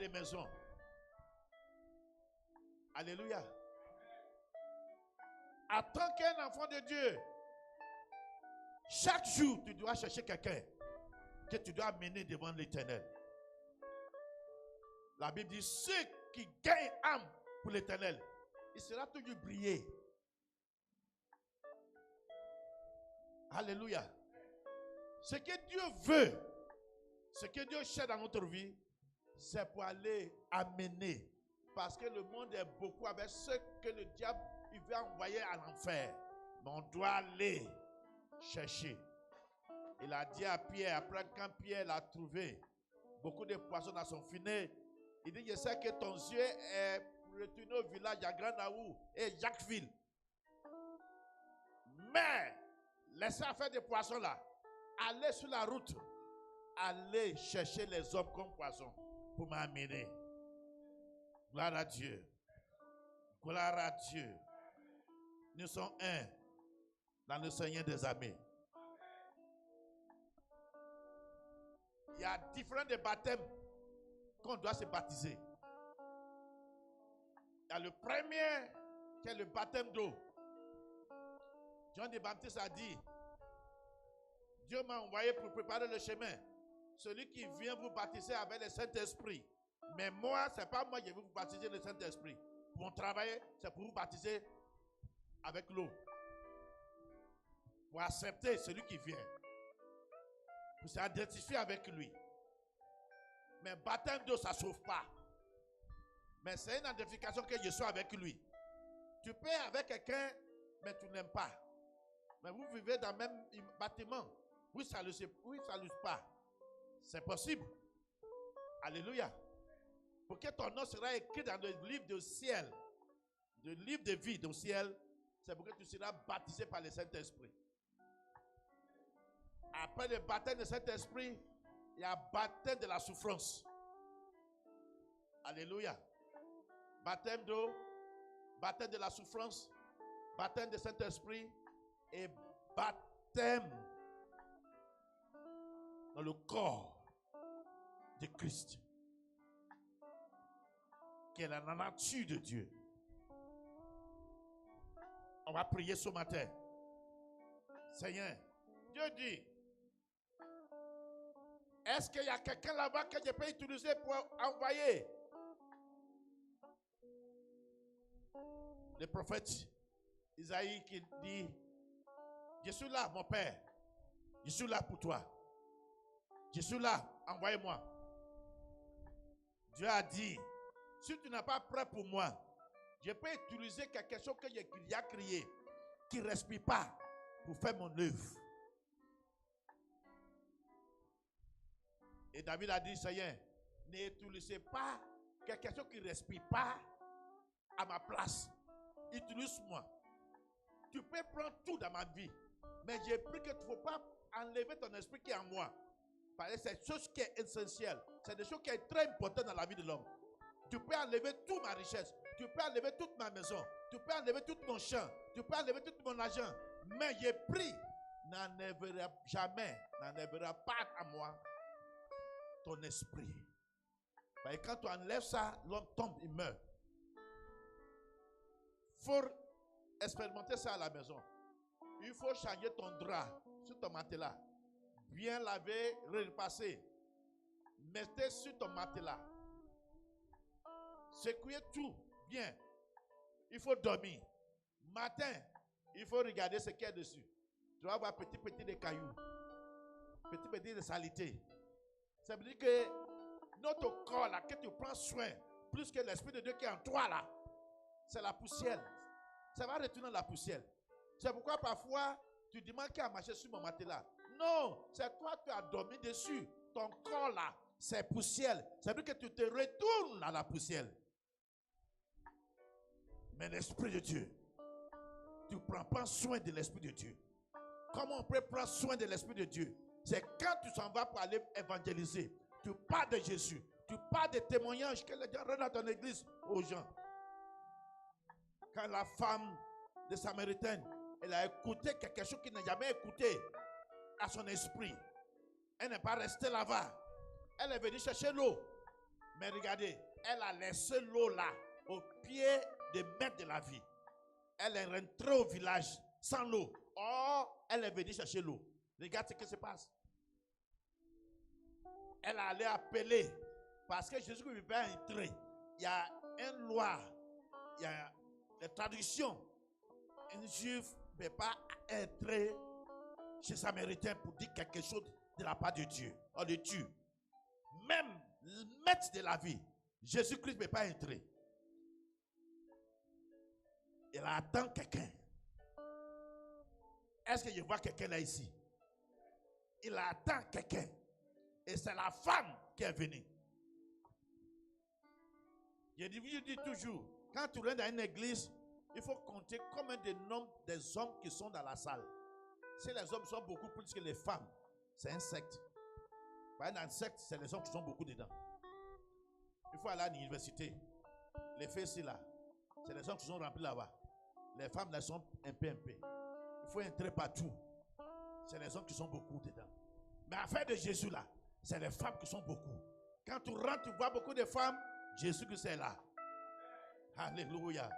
des maisons. Alléluia. En tant qu'un enfant de Dieu, chaque jour, tu dois chercher quelqu'un que tu dois amener devant l'Éternel. La Bible dit, ceux qui gagnent âme pour l'Éternel, il sera toujours briller. Alléluia. Ce que Dieu veut, ce que Dieu cherche dans notre vie, c'est pour aller amener. Parce que le monde est beaucoup avec ce que le diable il veut envoyer à l'enfer. Mais on doit aller chercher. Il a dit à Pierre, après quand Pierre l'a trouvé, beaucoup de poissons dans son filet, il dit, je sais que ton yeux est retourné au village à Grand Naou et Jacquesville. Mais, laissez faire des poissons là. Allez sur la route. Allez chercher les hommes comme poissons pour m'amener. Gloire à Dieu. Gloire à Dieu. Nous sommes un dans le Seigneur des armées. Il y a différents baptêmes qu'on doit se baptiser. Il y a le premier qui est le baptême d'eau. Jean le Baptiste a dit, Dieu m'a envoyé pour préparer le chemin. Celui qui vient vous baptiser avec le Saint-Esprit. Mais moi, ce n'est pas moi qui vais vous baptiser le Saint-Esprit. Mon travail, c'est pour vous baptiser avec l'eau. Pour accepter celui qui vient. Pour s'identifier avec lui. Mais baptême d'eau, ça ne sauve pas. Mais c'est une identification que je suis avec lui. Tu peux être avec quelqu'un, mais tu n'aimes pas. Mais vous vivez dans le même bâtiment. Oui, ça ne salue pas. C'est possible. Alléluia. Pour que ton nom sera écrit dans le livre du ciel, le livre de vie du ciel, c'est pour que tu seras baptisé par le Saint-Esprit. Après le baptême du Saint-Esprit, il y a le baptême de la souffrance. Alléluia. Baptême d'eau, baptême de la souffrance, baptême du Saint-Esprit et baptême dans le corps de Christ, qui est la nature de Dieu. On va prier ce matin. Seigneur, Dieu dit, est-ce qu'il y a quelqu'un là-bas que je peux utiliser pour envoyer? Le prophète Isaïe qui dit, je suis là, mon Père. Je suis là pour toi. Je suis là, envoyez-moi. Dieu a dit, si tu n'es pas prêt pour moi, je peux utiliser quelque chose que j'ai créé, qui ne respire pas, pour faire mon œuvre. Et David a dit, Seigneur, n'utilisez pas quelque chose qui ne respire pas à ma place. Utilise-moi. Tu peux prendre tout dans ma vie, mais j'ai pris que tu ne faut pas enlever ton esprit qui est en moi. Parce que c'est quelque chose qui est essentiel. C'est des choses qui sont très importantes dans la vie de l'homme. Tu peux enlever toute ma richesse. Tu peux enlever toute ma maison. Tu peux enlever tout mon champ. Tu peux enlever tout mon argent. Mais j'ai pris, n'enlèvera jamais, n'enlèvera pas à moi ton esprit. Parce que quand tu enlèves ça, l'homme tombe, il meurt. Il faut expérimenter ça à la maison. Il faut changer ton drap sur ton matelas. Bien laver, repasser. Mettez sur ton matelas. Secouez tout bien. Il faut dormir. Matin, il faut regarder ce qu'il y a dessus. Tu vas voir petit des cailloux. Petit des saletés. Ça veut dire que notre corps là, que tu prends soin, plus que l'Esprit de Dieu qui est en toi là, c'est la poussière. Ça va retourner la poussière. C'est pourquoi parfois, tu demandes qui a marché sur mon matelas. Non, c'est toi qui as dormi dessus. Ton corps là, c'est poussière. Ça veut dire que tu te retournes à la poussière. Mais l'Esprit de Dieu, tu ne prends pas soin de l'Esprit de Dieu. Comment on peut prendre soin de l'Esprit de Dieu? C'est quand tu s'en vas pour aller évangéliser. Tu parles de Jésus. Tu parles des témoignages que les gens rendent dans ton église aux gens. Quand la femme de Samaritaine, elle a écouté quelque chose qu'il n'a jamais écouté à son esprit. Elle n'est pas restée là-bas. Elle est venue chercher l'eau. Mais regardez, elle a laissé l'eau là, au pied des maîtres de la vie. Elle est rentrée au village sans l'eau. Or, elle est venue chercher l'eau. Regarde ce qui se passe. Elle allait appeler. Parce que Jésus ne peut pas entrer. Il y a une loi. Il y a des traditions. Un juif ne peut pas entrer chez Samaritain pour dire quelque chose de la part de Dieu. On le tue. Même le maître de la vie, Jésus-Christ ne peut pas entrer. Il attend quelqu'un. Est-ce que je vois quelqu'un là ici? Il attend quelqu'un. Et c'est la femme qui est venue. Je dis toujours, quand tu rentres dans une église, il faut compter combien de nombre des hommes qui sont dans la salle. Si les hommes sont beaucoup plus que les femmes, c'est un secte. Dans un secte, c'est les hommes qui sont beaucoup dedans. Il faut aller à l'université. Les filles, c'est là. C'est les hommes qui sont remplis là-bas. Les femmes, elles sont un peu. Il faut entrer partout. C'est les hommes qui sont beaucoup dedans. Mais à l'affaire de Jésus là, c'est les femmes qui sont beaucoup. Quand tu rentres, tu vois beaucoup de femmes, Jésus qui est là. Alléluia.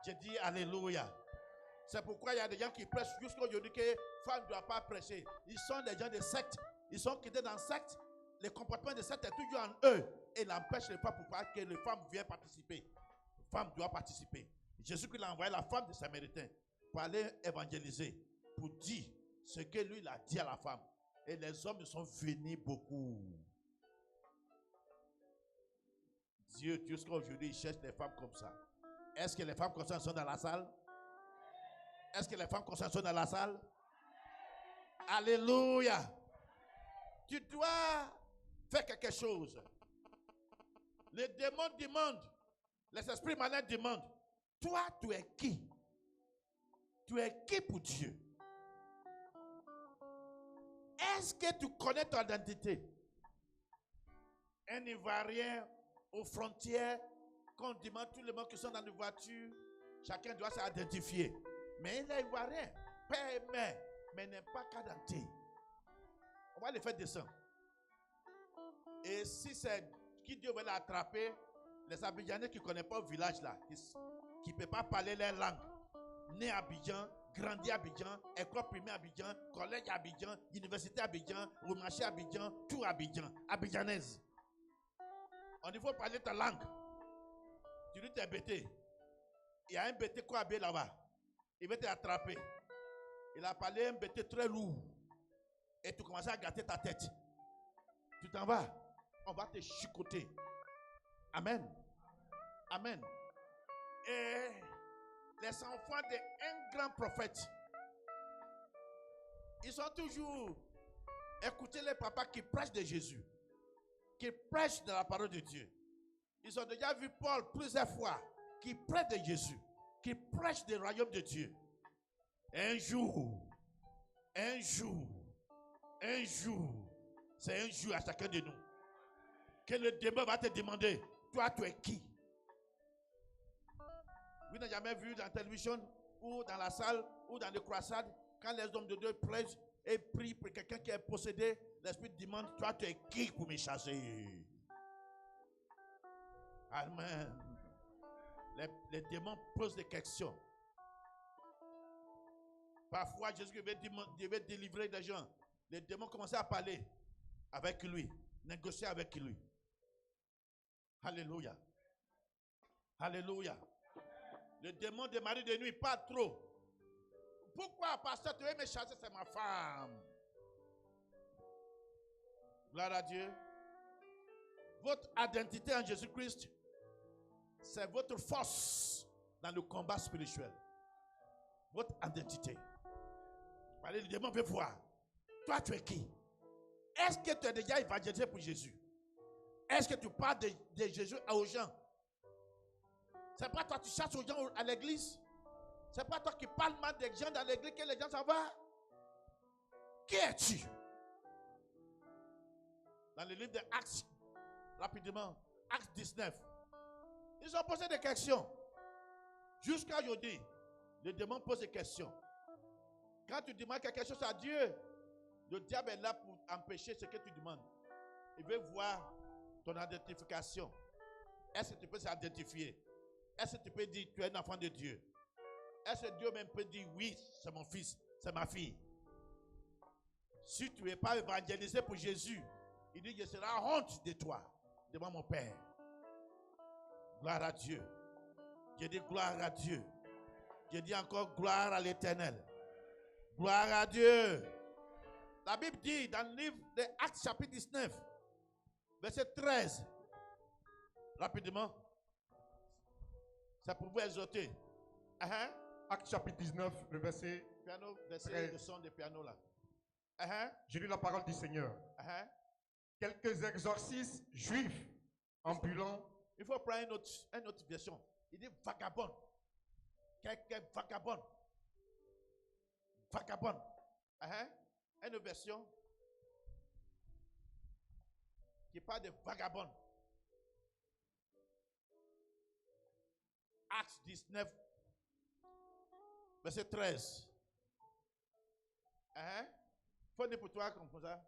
Je dis alléluia. C'est pourquoi il y a des gens qui prêchent jusqu'à aujourd'hui que femmes ne doivent pas prêcher. Ils sont des gens de secte. Ils sont quittés dans la secte. Le comportement de secte est toujours en eux. Et il empêche les femmes pour pas que les femmes viennent participer. Les femmes doivent participer. Jésus qui a envoyé la femme de Samaritain pour aller évangéliser, pour dire ce que lui il a dit à la femme. Et les hommes sont venus beaucoup. Dieu, jusqu'à aujourd'hui, il cherche des femmes comme ça. Est-ce que les femmes comme ça sont dans la salle? Est-ce que les femmes comme ça sont dans la salle? Alléluia. Tu dois faire quelque chose. Les démons demandent, les esprits malins demandent, toi, tu es qui? Tu es qui pour Dieu? Est-ce que tu connais ton identité? Un Ivoirien aux frontières, quand on demande tous les gens qui sont dans les voitures, chacun doit s'identifier. Mais il est Ivoirien, père et mère, mais n'est pas cadenté. On va les faire descendre. Et si c'est qui Dieu veut l'attraper, les Abidjanais qui ne connaissent pas le village là, qui ne peuvent pas parler leur langue, né à Abidjan, grandi à Abidjan, école primaire à Abidjan, collège à Abidjan, université à Abidjan, au marché à Abidjan, tout à Abidjan, abidjanaise. On dit, il faut parler ta langue. Tu dis, tu es bêté. Il y a un bêté quoi là-bas. Il veut t'attraper. Il a parlé un bêté très lourd. Et tu commences à gâter ta tête. Tu t'en vas. On va te chicoter. Amen. Amen. Et les enfants d'un grand prophète, ils sont toujours écoutés les papas qui prêchent de Jésus, qui prêchent de la parole de Dieu. Ils ont déjà vu Paul plusieurs fois qui prêche de Jésus, qui prêche du royaume de Dieu. Un jour, c'est un jour à chacun de nous que le démon va te demander, toi tu es qui? Vous n'avez jamais vu dans la télévision ou dans la salle ou dans les croisades, quand les hommes de Dieu prêchent et prient pour quelqu'un qui est possédé, l'Esprit demande, toi tu es qui pour me chasser? Amen. Les démons posent des questions. Parfois, Jésus devait délivrer des gens. Les démons commençaient à parler avec lui, négocier avec lui. Alléluia. Alléluia. Le démon de mari de nuit, pas trop. Pourquoi, pasteur, tu veux me chasser, c'est ma femme. Gloire à Dieu. Votre identité en Jésus-Christ, c'est votre force dans le combat spirituel. Votre identité. Allez, le démon veut voir. Toi, tu es qui? Est-ce que tu es déjà évangélisé pour Jésus? Est-ce que tu parles de Jésus aux gens? C'est pas toi qui chasses aux gens à l'église? C'est pas toi qui parles mal des gens dans l'église que les gens s'en vont? Qui es-tu? Dans le livre de Actes, rapidement, Actes 19, ils ont posé des questions. Jusqu'à aujourd'hui, le démon pose des questions. Quand tu demandes quelque chose à Dieu, le diable est là pour empêcher ce que tu demandes. Il veut voir ton identification. Est-ce que tu peux s'identifier? Est-ce que tu peux dire tu es un enfant de Dieu? Est-ce que Dieu même peut dire oui, c'est mon fils, c'est ma fille? Si tu n'es pas évangélisé pour Jésus, il dit je serai honte de toi devant mon Père. Gloire à Dieu. Je dis gloire à Dieu. Je dis encore gloire à l'Éternel. Gloire à Dieu. La Bible dit dans le livre de Actes chapitre 19, verset 13. Rapidement. Ça pour vous exhorter. Actes chapitre 19, le verset Piano, verset 13. le son de piano là. Je lis la parole du Seigneur. Quelques exorcistes juifs ambulants. Il faut prendre une autre version. Il dit vagabond. Quelques vagabonds. Vagabond. Une version qui parle de vagabond. Actes 19, verset 13. Faut dire pour toi comme ça.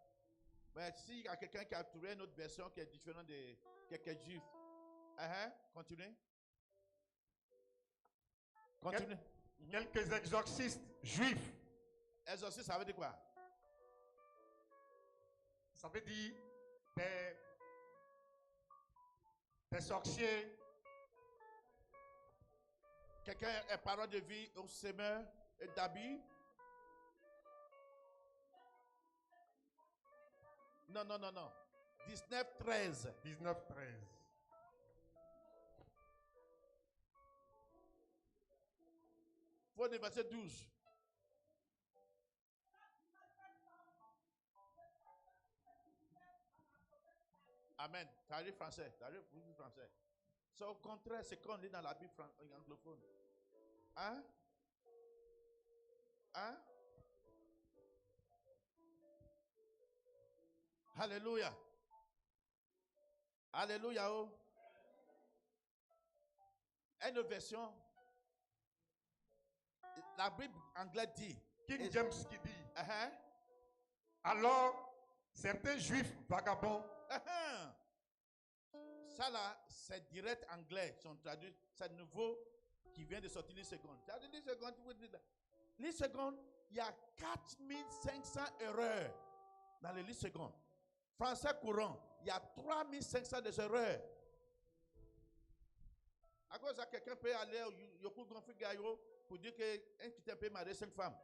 Mais s'il y a quelqu'un qui a trouvé une autre version qui est différente de quelques juifs. Continuez. Continuez. Quelques exorcistes juifs. Exorcisme, ça veut dire quoi? Ça veut dire des sorciers. Quelqu'un est parole de vie au semeur et d'habits? Non. 19, 13. 19, 13. Faut le verset 12. Amen. Tu arrives français. Tu arrives français. C'est au contraire ce qu'on lit dans la Bible anglophone. Alléluia. Alléluia. Oh. Une version. La Bible anglaise dit. King James qui dit. Alors, certains juifs vagabonds. Ça là, c'est direct anglais. Sont traduits. C'est nouveau qui vient de sortir les secondes. Ça dit 10 secondes. Les secondes, il y a 4500 erreurs dans les 10 secondes. Français courant, il y a 3500 des erreurs. À cause de quelqu'un peut aller au Yoko Gonfi Gayo pour dire qu'un qui peut marier 5 femmes.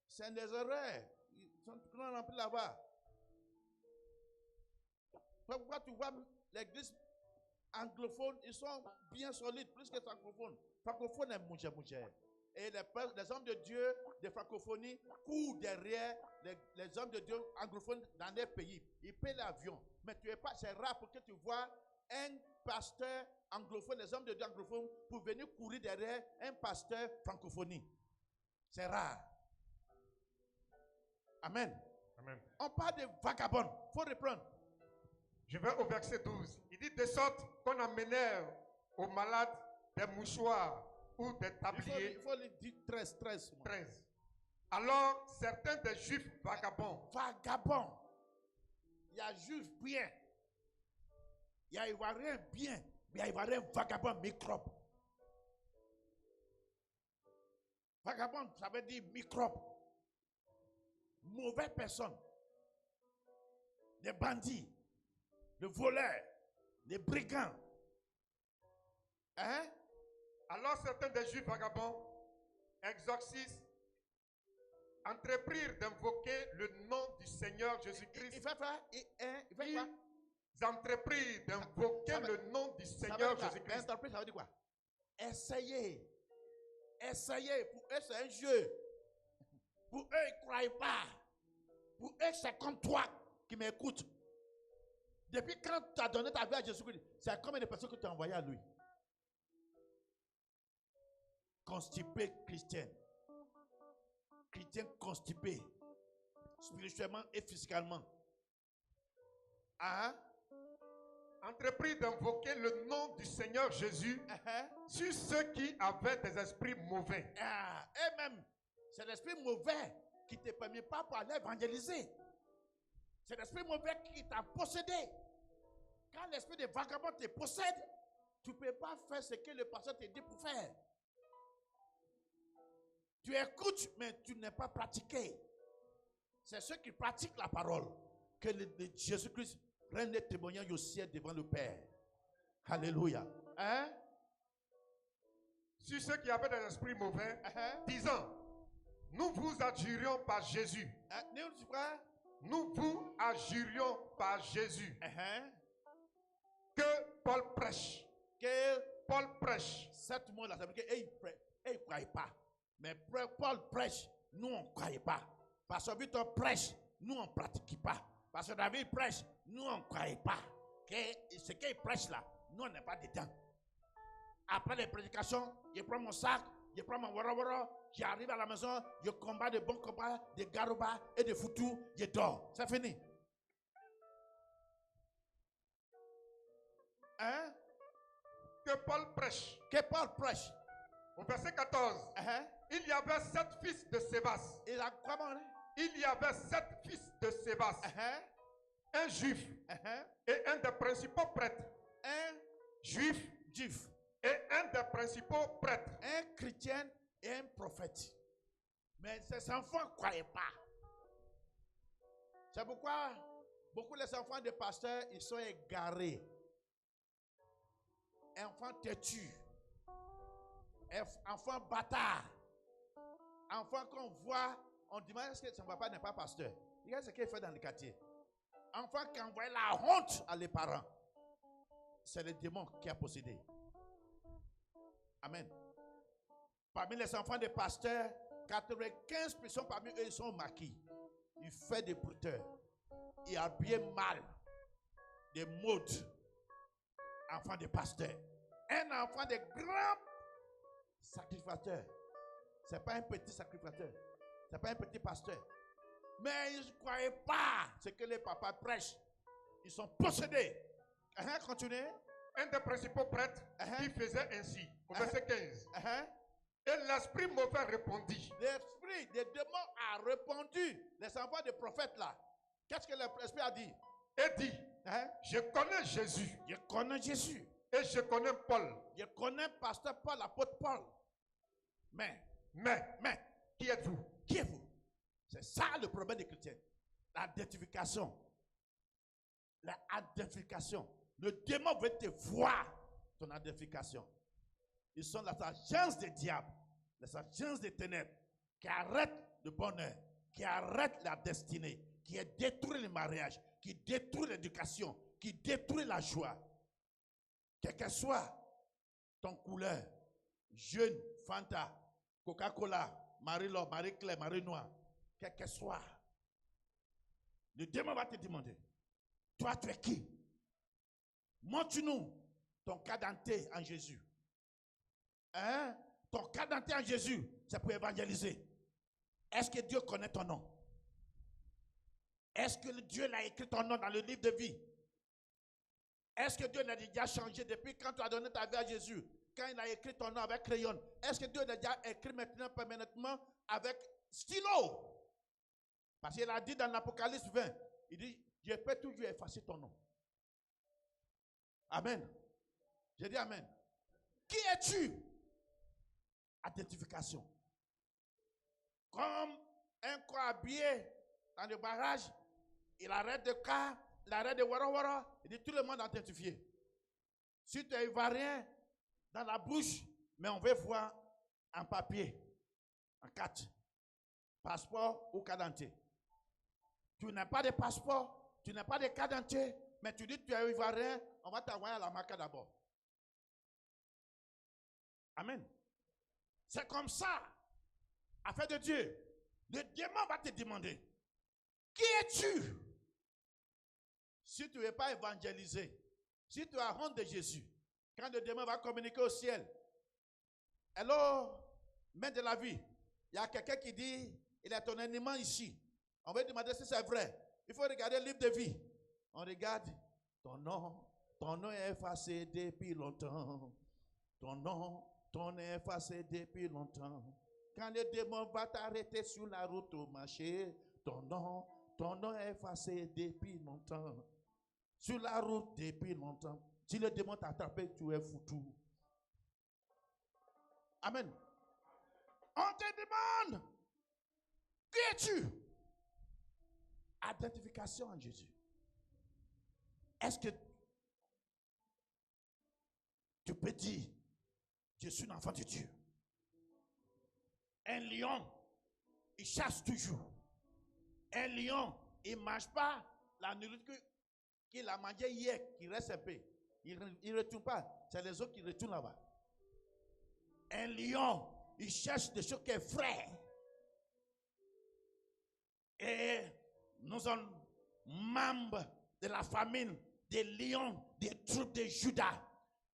C'est des erreurs. Ils sont remplis là-bas. Pourquoi tu vois l'église anglophone, ils sont bien solides, plus que francophones. Francophones est mouché. Et les hommes de Dieu de francophonie courent derrière les hommes de Dieu anglophones dans les pays. Ils paient l'avion. Mais c'est rare pour que tu vois un pasteur anglophone, les hommes de Dieu anglophones, pour venir courir derrière un pasteur francophonie. C'est rare. Amen. Amen. On parle de vagabonds. Il faut reprendre. Je vais au verset 12. Il dit de sorte qu'on amenait aux malades des mouchoirs ou des tabliers. Il faut le dire 13. 13. Alors, certains des juifs vagabonds. Vagabonds. Il y a juifs bien. Il y a ivoirien bien. Mais il y a ivoirien vagabond microbe. Vagabond, ça veut dire microbe. Mauvaise personne. Des bandits. Des voleurs. Des brigands. Alors certains des juifs vagabonds, exorcistes, entreprirent d'invoquer le nom du Seigneur Jésus-Christ. Il fait quoi? Ils entreprirent d'invoquer le nom du Seigneur Jésus-Christ. Entreprise, ça veut dire quoi? Essayez. Pour eux, c'est un jeu. Pour eux, ils ne croient pas. Pour eux, c'est comme toi qui m'écoutes. Depuis quand tu as donné ta vie à Jésus-Christ, c'est combien de personnes que tu as envoyées à lui? Constipé chrétien. Chrétien constipé. Spirituellement et physiquement. Entrepris d'invoquer le nom du Seigneur Jésus sur ceux qui avaient des esprits mauvais. Et même, c'est l'esprit mauvais qui ne te permet pas pour aller évangéliser. C'est l'esprit mauvais qui t'a possédé. Quand l'esprit de vagabond te possède, tu ne peux pas faire ce que le pasteur te dit pour faire. Tu écoutes, mais tu n'es pas pratiqué. C'est ceux qui pratiquent la parole que Jésus-Christ rend les témoignages au ciel devant le Père. Alléluia. Hein? Sur ceux qui avaient des esprits mauvais, disant, nous vous adjurions par Jésus. Nous vous adjurions par Jésus. Que Paul prêche. Que Paul prêche. Cette mot-là, ça veut dire qu'ils ne croient pas. Mais Paul prêche, nous on ne croit pas. Pasteur Victor prêche, nous on ne pratique pas. Pasteur David prêche, nous on ne croit pas. Que ce qu'il prêche là, nous on n'est pas dedans. Après les prédications, je prends mon sac, je prends mon wara, j'arrive à la maison, je combats de bons combats, de garouba et de foutu, je dors. C'est fini. Hein? Que Paul prêche. Que Paul prêche. Au verset 14, il y avait 7 fils de Sébas. Il y avait 7 fils de Sébas. Un juif et un des principaux prêtres. Un juif et un des principaux prêtres. Un chrétien et un prophète. Mais ces enfants ne croyaient pas. C'est pourquoi beaucoup des enfants des pasteurs, ils sont égarés. Enfants têtus. Enfants bâtards. Enfants qu'on voit, on dit, est-ce que son papa n'est pas pasteur? Regarde ce qu'il fait dans le quartier. Enfants qui envoient la honte à les parents. C'est le démon qui a possédé. Amen. Parmi les enfants des pasteurs, 95% parmi eux ils sont maquis. Ils font des brouteurs. Ils habillent mal. Des modes. Enfants des pasteurs. Un enfant de grands sacrificateurs. Ce n'est pas un petit sacrificateur. Ce n'est pas un petit pasteur. Mais ils ne croyaient pas ce que les papas prêchent. Ils sont possédés. Continuez. Un des principaux prêtres qui faisait ainsi. Au verset 15. Et l'esprit mauvais répondit. L'esprit des démons a répondu. Les enfants des prophètes là. Qu'est-ce que l'esprit a dit? Et dit, je connais Jésus. Je connais Jésus. Et je connais Paul. Je connais pasteur Paul, l'apôtre Paul. Mais, qui êtes-vous? Qui êtes-vous? C'est ça le problème des chrétiens. L'identification. L'identification. Le démon veut te voir, ton identification. Ils sont les agences des diables, les agences des ténèbres, qui arrêtent le bonheur, qui arrêtent la destinée, qui détruisent le mariage, qui détruisent l'éducation, qui détruisent la joie. Quel que soit ton couleur, jeune, Fanta, Coca-Cola, Marie-Laure, Marie-Claire, Marie-Noire, quel que soit, le démon va te demander, toi tu es qui? Montre-nous ton cas d'identité en Jésus. Ton cas d'identité en Jésus, c'est pour évangéliser. Est-ce que Dieu connaît ton nom? Est-ce que Dieu l'a écrit ton nom dans le livre de vie? Est-ce que Dieu l'a déjà changé depuis quand tu as donné ta vie à Jésus? Quand il a écrit ton nom avec crayon, est-ce que Dieu l'a déjà écrit maintenant permanentement avec stylo? Parce qu'il a dit dans l'Apocalypse 20, il dit, je peux toujours effacer ton nom. Amen. J'ai dit amen. Qui es-tu? Identification. Comme un corps habillé dans le barrage, il arrête de car, il arrête de wara, il dit tout le monde identifié. Si tu es ivoirien dans la bouche, mais on veut voir un papier, en 4, passeport ou carte d'identité. Tu n'as pas de passeport, tu n'as pas de carte d'identité, mais tu dis que tu es ivoirien, on va t'envoyer à la marque d'abord. Amen. C'est comme ça, affaire de Dieu. Le démon va te demander, qui es-tu? Si tu ne veux pas évangéliser, si tu as honte de Jésus, quand le démon va communiquer au ciel, hello, maître de la vie, il y a quelqu'un qui dit, il est ton ennemi ici. On va demander si c'est vrai. Il faut regarder le livre de vie. On regarde, ton nom est effacé depuis longtemps. Ton nom est effacé depuis longtemps. Quand le démon va t'arrêter sur la route au marché, ton nom est effacé depuis longtemps. Sur la route depuis longtemps. Si le démon t'a attrapé, tu es foutu. Amen. On te demande, qui es-tu? Identification en Jésus. Est-ce que tu peux dire, je suis un enfant de Dieu? Un lion, il chasse toujours. Un lion, il ne mange pas la nourriture qu'il a mangée hier, qui reste un peu. Il ne retourne pas. C'est les autres qui retournent là-bas. Un lion, il cherche des choses qui sont frais. Et nous sommes membres de la famille des lions des troupes de Juda.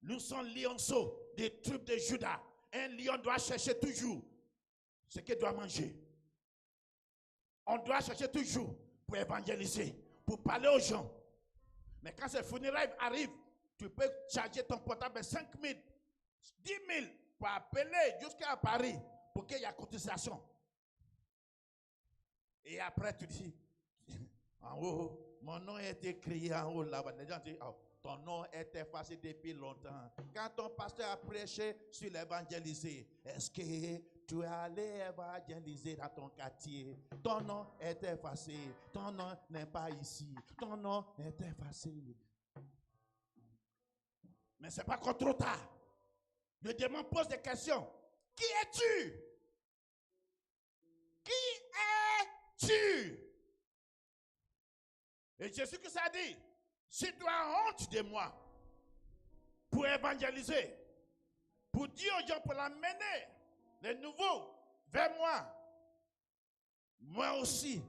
Nous sommes lionceaux des troupes de Juda. Un lion doit chercher toujours ce qu'il doit manger. On doit chercher toujours pour évangéliser, pour parler aux gens. Mais quand ces funérailles arrivent, tu peux charger ton portable 5 000, 10 000 pour appeler jusqu'à Paris pour qu'il y ait cotisation. Et après, tu dis, en haut, mon nom est écrit en haut là-bas. Les gens disent, oh, ton nom est effacé depuis longtemps. Quand ton pasteur a prêché sur l'évangéliser, est-ce que tu es allé évangéliser dans ton quartier? Ton nom est effacé. Ton nom n'est pas ici. Ton nom est effacé. Mais ce n'est pas encore trop tard. Le démon pose des questions. Qui es-tu? Qui es-tu? Et Jésus-Christ a dit, si tu as honte de moi, pour évangéliser, pour dire aux gens, pour l'amener, les nouveaux, vers moi aussi,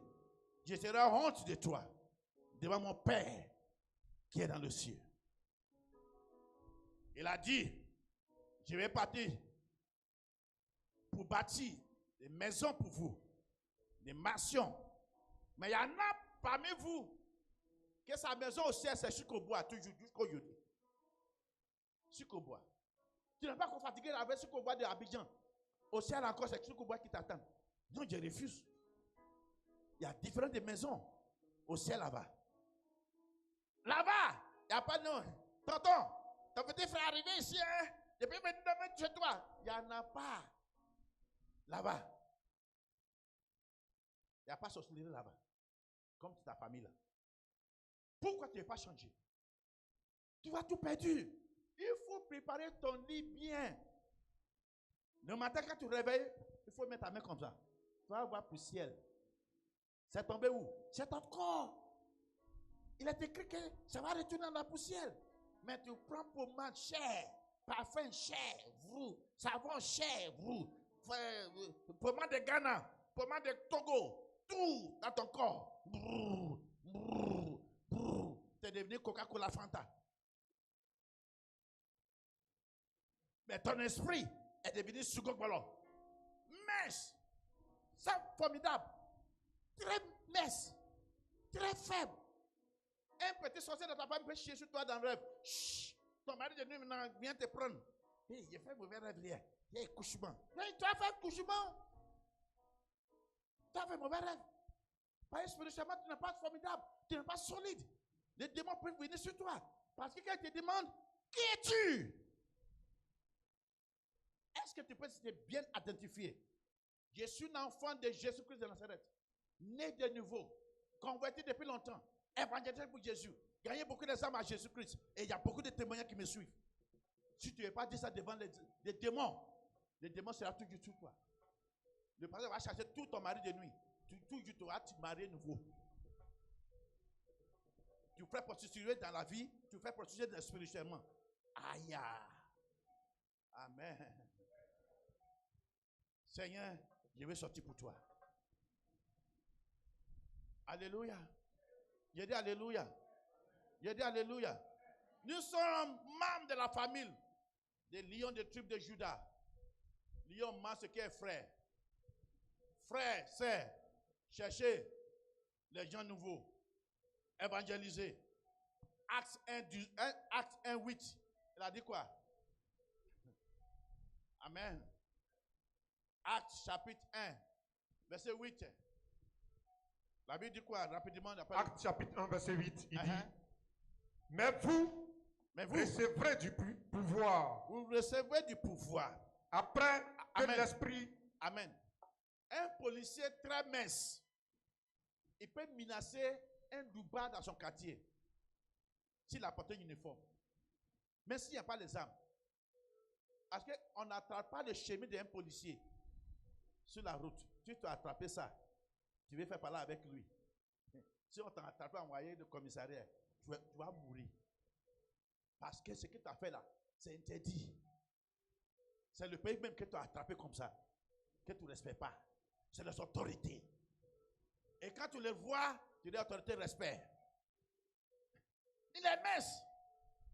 je serai honte de toi, devant mon Père qui est dans le ciel. Il a dit, je vais partir pour bâtir des maisons pour vous, des mansions. Mais il y en a parmi vous que sa maison au ciel, c'est Chikobois, toujours jusqu'au Yodi. Chikobois. Tu n'es pas encore fatigué avec Chikobois de Abidjan. Au ciel encore, c'est Chikobois qui t'attend. Non, je refuse. Il y a différentes maisons au ciel là-bas. Là-bas, il n'y a pas de nom. Tonton, ton petit frère est arrivé ici, hein? Depuis maintenant, chez toi. Il n'y en a pas. Là-bas. Il n'y a pas de sorcellerie là-bas. Comme ta famille là. Pourquoi tu n'es pas changé? Tu vas tout perdu. Il faut préparer ton lit bien. Le matin, quand tu te réveilles, il faut mettre ta main comme ça. Tu vas voir pour le ciel. C'est tombé où? C'est ton corps. Il est écrit que ça va retourner dans la poussière. Mais tu prends pommade chère, parfum cher, vous, savon cher, vous, pommade de Ghana, pommade de Togo, tout dans ton corps. Brrr, brrr, brrr. Tu es devenu Coca-Cola Fanta. Mais ton esprit est devenu Sugok Ballon. Mince. C'est formidable. Très mince. Très faible. Un petit sorcier de ta femme peut chier sur toi dans le rêve. Chut. Ton mari de nuit maintenant vient te prendre. Hey, il a fait un mauvais rêve hier. Il y a un couchement. Mais tu as fait un couchement. Tu as fait un mauvais rêve. Parce que spirituellement, tu n'es pas formidable. Tu n'es pas solide. Les démons peuvent venir sur toi. Parce que quand ils te demandent, qui es-tu? Est-ce que tu peux te bien identifier? Je suis un enfant de Jésus-Christ de Nazareth. Né de nouveau. Converti depuis longtemps. Évangélisé pour Jésus. Gagné beaucoup d'âmes à Jésus-Christ. Et il y a beaucoup de témoignages qui me suivent. Si tu n'es pas dit ça devant les démons sera toujours sur toi. Le pasteur va chercher tout ton mari de nuit. Tu auras te marier nouveau. Tu ferais prostituer dans la vie, tu ferais prostituer spirituellement. Aïe. Amen. Seigneur, je vais sortir pour toi. Alléluia. J'ai dit alléluia. J'ai dit alléluia. Nous sommes membres de la famille des lions des tribus de Juda. Lion mange ce qui est frère. Frère, sœur, cherchez les gens nouveaux. Évangéliser. Acte 1, 8. Il a dit quoi? Amen. Acte chapitre 1, verset 8. La Bible dit quoi rapidement? Acte chapitre 1, verset 8. Il dit, Mais vous recevrez du pouvoir. Vous recevrez du pouvoir. Après que Amen. l'Esprit... Amen. Un policier très mince, il peut menacer un douba dans son quartier s'il a porté un uniforme. Mais s'il n'y a pas les armes. Parce qu'on n'attrape pas le chemin d'un policier sur la route. Tu dois attraper ça. Tu veux faire parler avec lui. Si on t'a attrapé envoyé de commissariat, tu vas mourir. Parce que ce que tu as fait là, c'est interdit. C'est le pays même que tu as attrapé comme ça, que tu ne respectes pas. C'est les autorités. Et quand tu les vois, tu dis autorité, respect. Il est mince.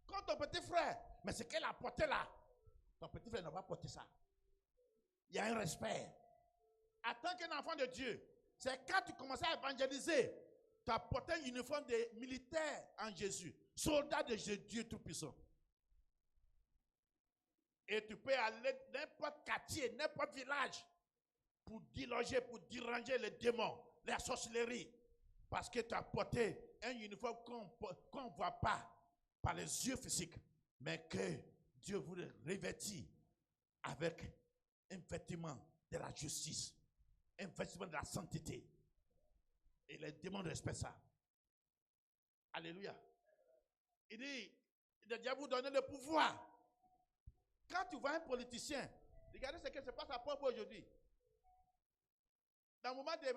Comme ton petit frère. Mais ce qu'elle a porté là, ton petit frère n'a pas porté ça. Il y a un respect. En tant qu'un enfant de Dieu, c'est quand tu commences à évangéliser, tu as porté un uniforme de militaire en Jésus, soldat de Dieu Tout-Puissant. Et tu peux aller n'importe quartier, n'importe village pour déloger, pour déranger les démons, la sorcellerie. Parce que tu as porté un uniforme qu'on ne voit pas par les yeux physiques, mais que Dieu vous revêtit avec un vêtement de la justice, un vêtement de la sainteté. Et les démons respectent ça. Alléluia. Il dit, il a déjà vous donné le pouvoir. Quand tu vois un politicien, regardez ce qui se passe à Pau aujourd'hui. Dans le moment de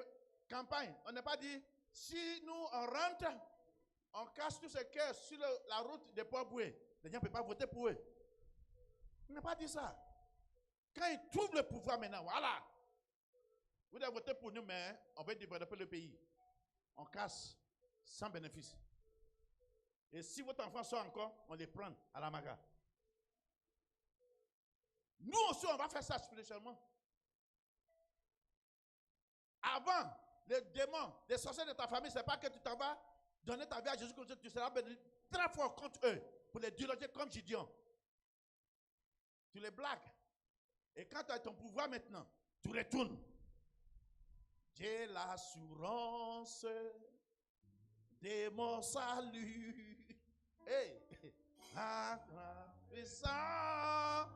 campagne, on n'a pas dit, si nous on rentre, on casse tout ce qui est sur la route de Pau-Boué, les gens ne peuvent pas voter pour eux. On n'a pas dit ça. Quand ils trouvent le pouvoir maintenant, voilà. Vous devez voter pour nous, mais on veut développer le pays. On casse sans bénéfice. Et si votre enfant sort encore, on les prend à la maga. Nous aussi, on va faire ça spirituellement. Avant, les démons, les sorciers de ta famille, ce n'est pas que tu t'en vas donner ta vie à Jésus, tu seras béni très fort contre eux pour les déloger comme Gideon. Tu les blagues. Et quand tu as ton pouvoir maintenant, tu retournes. J'ai l'assurance de mon salut. Hey, la puissance,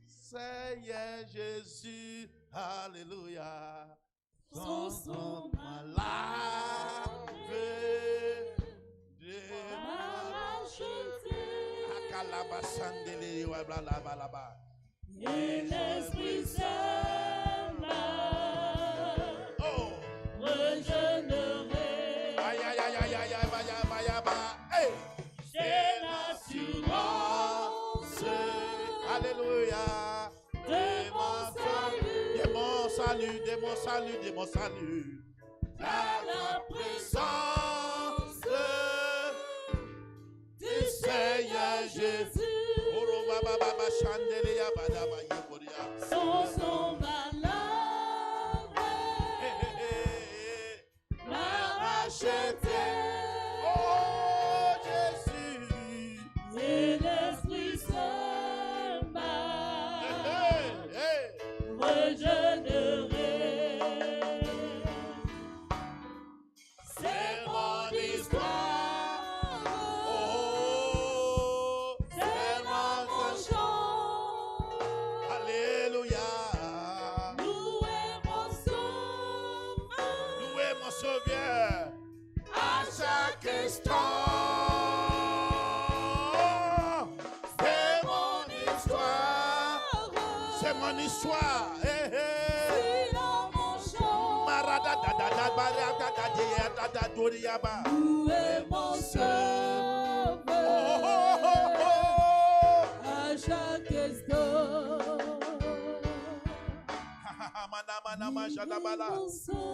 Seigneur Jésus, alléluia. Son sang m'a lavé, de m'a racheté. Et l'Esprit Saint rejeûnerai. Aïe, aïe, aïe, aïe, aïe, aïe, aïe, aïe, aïe. J'ai l'assurance, alléluia, de mon salut, de mon salut, de mon salut, de mon salut. à la présence du Seigneur Jésus. Son sang m'a lavé, m'a racheté. Oh Jésus. Et l'Esprit Saint m'a rejeûnerai. C'est mon histoire, Oh, c'est mon chant. alléluia. Louez mon Sauveur Louez mon Sauveur à chaque instant. C'est mon histoire. C'est mon histoire. Hey, hey. C'est dans mon chant. Louez mon Sauveur à chaque instant. Mon Sauveur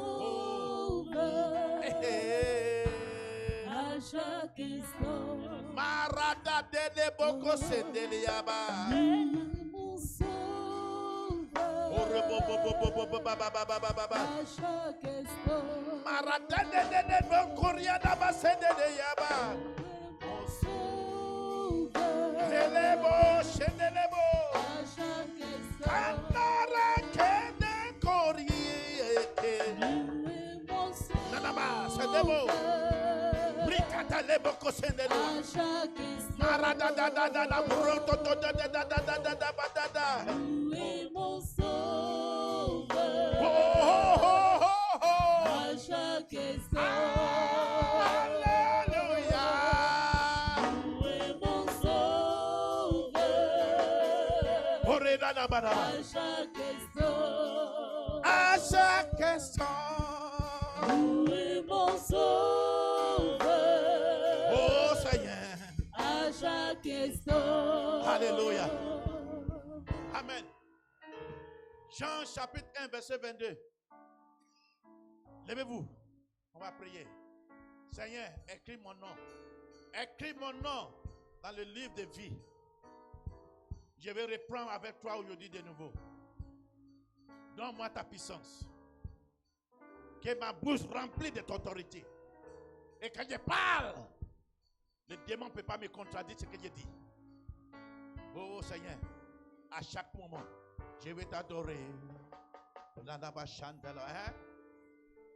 à chaque instant. Marada de boko sendeliaba. Mon Sauveur à chaque instant. Marada de boko riada basendeliaba. Mon Sauveur Elebo shendelebo. à chaque instant. Andara kende korieke. Louez mon Nanaba sendebo. Sauveur Brikata lebo chaque instant. Louez mon Sauveur. À chaque instant. Alléluia. Louez mon Sauveur. À chaque instant. À chaque instant. Louez mon Sauveur. Oh Seigneur. À chaque instant. Alléluia. Amen. Jean chapitre 1 verset 22. Levez-vous. On va prier. Seigneur, écris mon nom. Écris mon nom dans le livre de vie. Je vais reprendre avec toi aujourd'hui de nouveau. Donne-moi ta puissance. Que ma bouche remplie de ton autorité. Et quand je parle, le démon ne peut pas me contredire ce que je dis. Oh Seigneur, à chaque moment, je vais t'adorer.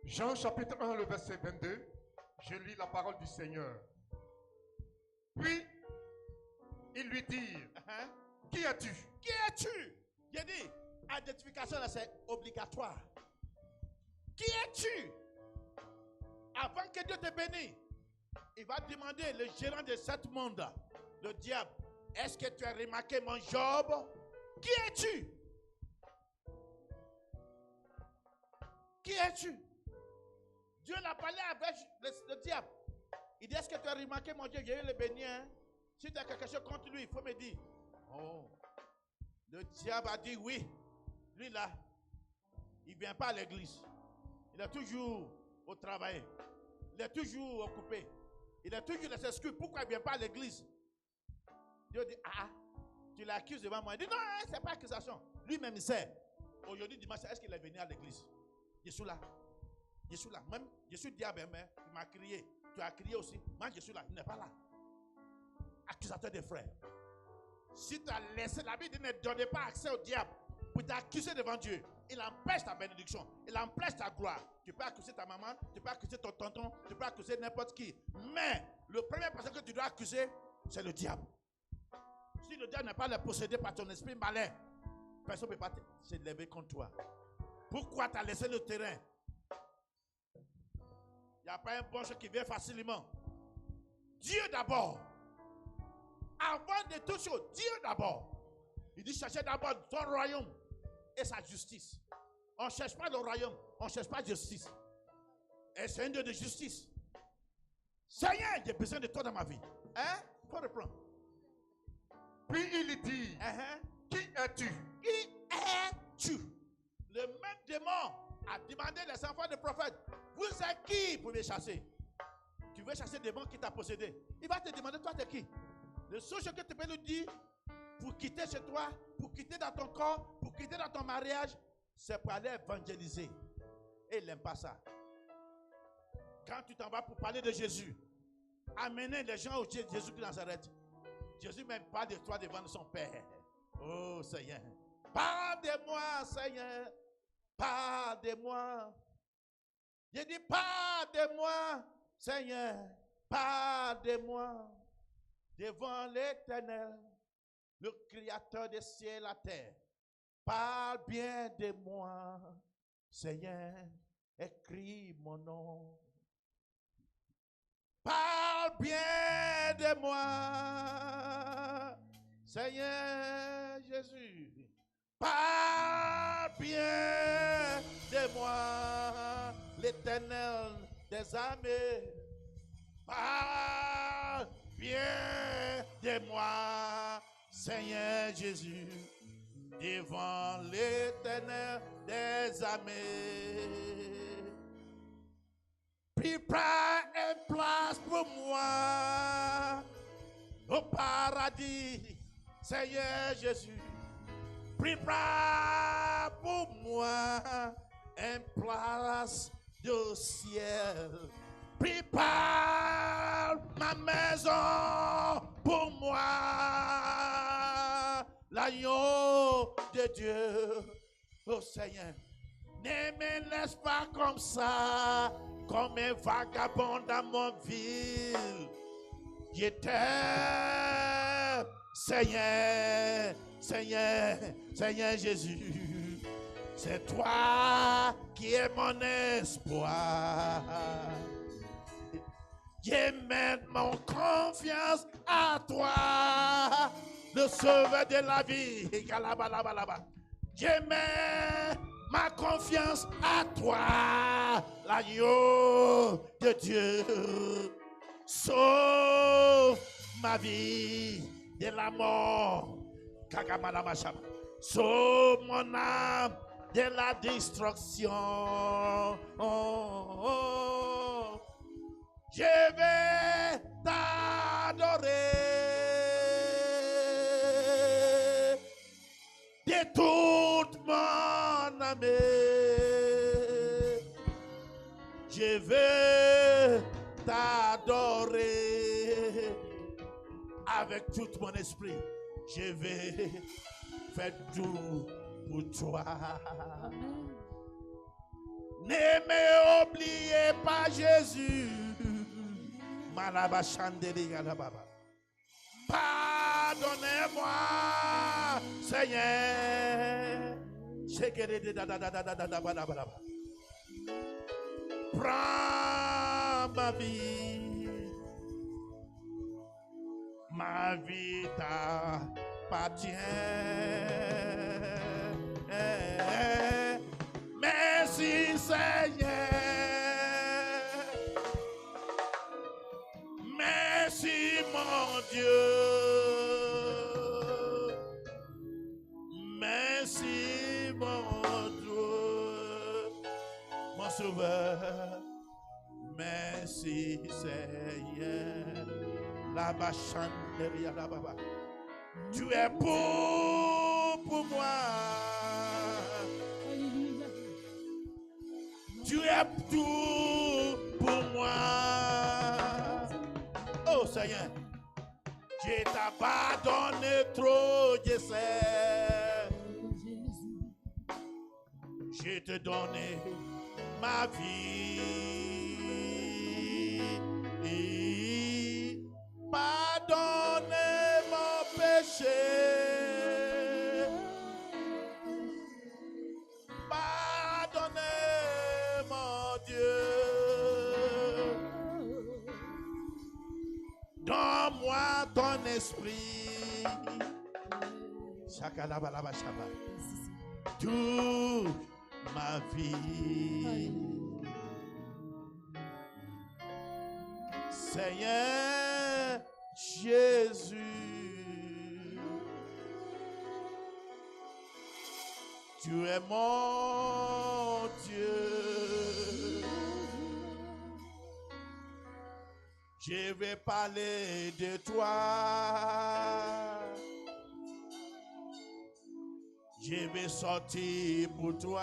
Jean chapitre 1, le verset 22. Je lis la parole du Seigneur. Puis, il lui dit, qui es-tu? Qui es-tu? J'ai dit, identification là c'est obligatoire. Qui es-tu? Avant que Dieu te bénisse, il va demander le gérant de ce monde, le diable, est-ce que tu as remarqué mon Job? Qui es-tu? Qui es-tu? Dieu l'a parlé avec le diable. Il dit, est-ce que tu as remarqué mon Dieu? J'ai eu le béni. Hein? Si tu as quelque chose contre lui, il faut me dire. Oh. Le diable a dit oui. Lui là, il ne vient pas à l'église. Il est toujours au travail. Il est toujours occupé. Il est toujours des excuses. Pourquoi il ne vient pas à l'église? Dieu dit, tu l'accuses devant moi. Il dit, non, ce n'est pas accusation. Lui-même, il sait. Aujourd'hui, dimanche, est-ce qu'il est venu à l'église? Je suis là. Je suis là. Même, je suis diable, mais il m'a crié. Tu as crié aussi. Moi, je suis là. Il n'est pas là. Accusateur des frères. Si tu as laissé, la Bible ne donne pas accès au diable pour t'accuser devant Dieu. Il empêche ta bénédiction. Il empêche ta gloire. Tu peux accuser ta maman, tu peux accuser ton tonton, tu peux accuser n'importe qui. Mais le premier personne que tu dois accuser, c'est le diable. Si le diable n'est pas possédé par ton esprit malin, personne ne peut pas se lever contre toi. Pourquoi tu as laissé le terrain? Il n'y a pas un bon chose qui vient facilement. Dieu d'abord. Avant de tout chose, Dieu d'abord. Il dit cherchez d'abord ton royaume et sa justice. On ne cherche pas le royaume, on ne cherche pas la justice. Et c'est un Dieu de justice. Seigneur, j'ai besoin de toi dans ma vie. Hein? Il faut reprendre. Puis il dit, qui es-tu? Qui es-tu? Le même démon a demandé les enfants des prophètes, vous êtes qui pour me chasser? Tu veux chasser le démon qui t'a possédé? Il va te demander, toi t'es qui? Le seul chose que tu peux lui dire, pour quitter chez toi, pour quitter dans ton corps, pour quitter dans ton mariage, c'est pour aller évangéliser. Et il n'aime pas ça. Quand tu t'en vas pour parler de Jésus, amener les gens au Jésus de Nazareth, Jésus même parle de toi devant son Père. Oh Seigneur, parle de moi Seigneur, parle de moi. J'ai dit parle de moi Seigneur, parle de moi. Devant l'Éternel, le Créateur des cieux et la terre, parle bien de moi, Seigneur, écris mon nom. Parle bien de moi, Seigneur Jésus. Parle bien de moi, l'Éternel des armées. Parle bien de moi, Seigneur Jésus, devant l'Éternel des armées. Prépare une place pour moi au paradis, Seigneur Jésus. Prépare pour moi une place au ciel. Prépare ma maison pour moi, l'agneau de Dieu, oh Seigneur. Ne me laisse pas comme ça, comme un vagabond dans mon ville. Je t'aime, Seigneur, Seigneur, Seigneur Jésus. C'est toi qui es mon espoir. Je mets mon confiance à toi, le sauveur de la vie. Je mets ma confiance à toi, l'agneau de Dieu. Sauve ma vie de la mort. Sauve mon âme de la destruction. Je vais t'adorer de toute mon âme. Je vais t'adorer avec tout mon esprit. Je vais faire tout pour toi. Ne me oubliez pas, Jésus. Pardonnez-moi, Seigneur. Prends ma vie. Ma vie t'appartient. Merci, Seigneur. Merci, mon Dieu. Merci, mon Dieu. Mon Sauveur. Merci, Seigneur. La bachanderia, la baba. Tu es beau pour moi. Tu es tout pour moi. Oh Seigneur, je t'abandonne trop, je sais. Je te donne ma vie. Pardonnez mon péché. Pardonnez mon Dieu. Donne-moi ton esprit. Toute ma vie. Seigneur Jésus, tu es mon Dieu. Je vais parler de toi. Je vais sortir pour toi.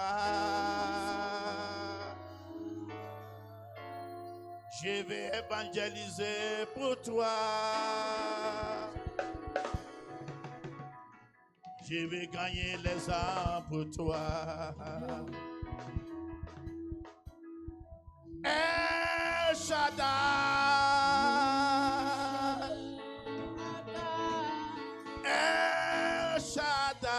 Je vais évangéliser pour toi. Je vais gagner les âmes pour toi. El Shaddai. El Shaddai.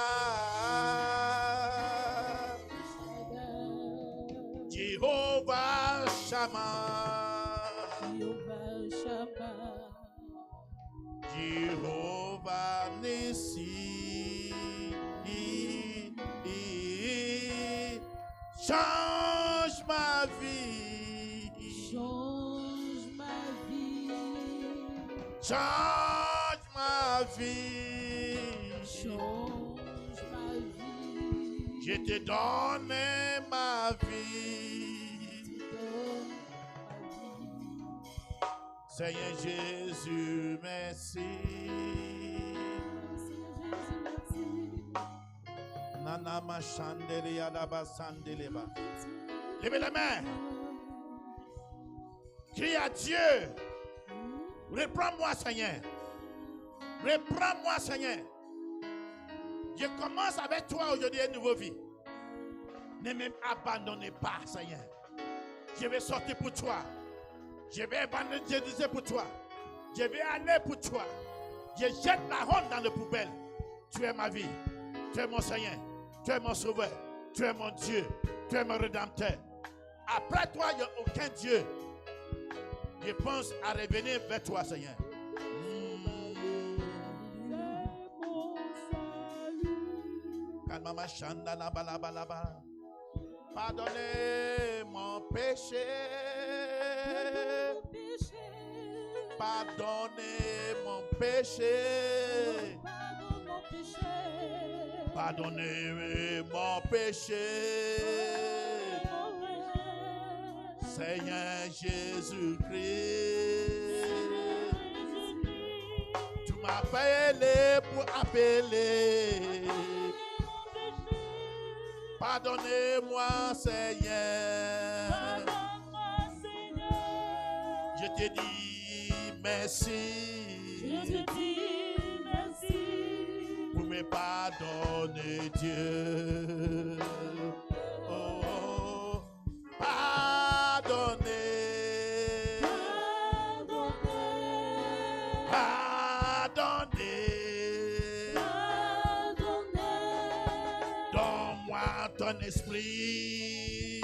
Jehovah Shammah. Jehovah Nissi. Change ma vie. Change ma vie. Change ma vie. Change ma vie. Je te donne ma vie. Seigneur Jésus, merci. Nana ma chandeli adaba sandeleba. Levez les mains. Crie à Dieu. Reprends-moi, Seigneur. Reprends-moi, Seigneur. Je commence avec toi aujourd'hui une nouvelle vie. Ne m'abandonnez pas, Seigneur. Je vais sortir pour toi. Je vais évangéliser pour toi. Je vais aller pour toi. Je jette la honte dans la poubelle. Tu es ma vie. Tu es mon Seigneur. Tu es mon Sauveur. Tu es mon Dieu. Tu es mon Rédempteur. Après toi, il n'y a aucun Dieu. Je pense à revenir vers toi, Seigneur. Pardonnez mon péché. Pardonnez mon péché. Pardonnez mon péché. Seigneur Jésus-Christ. Tu m'as appelé pour appeler. Pardonnez-moi, Seigneur. Je te dis merci. Je te dis merci. Pour me pardonner, Dieu. Oh, pardonnez. Pardonnez. Donne-moi ton esprit.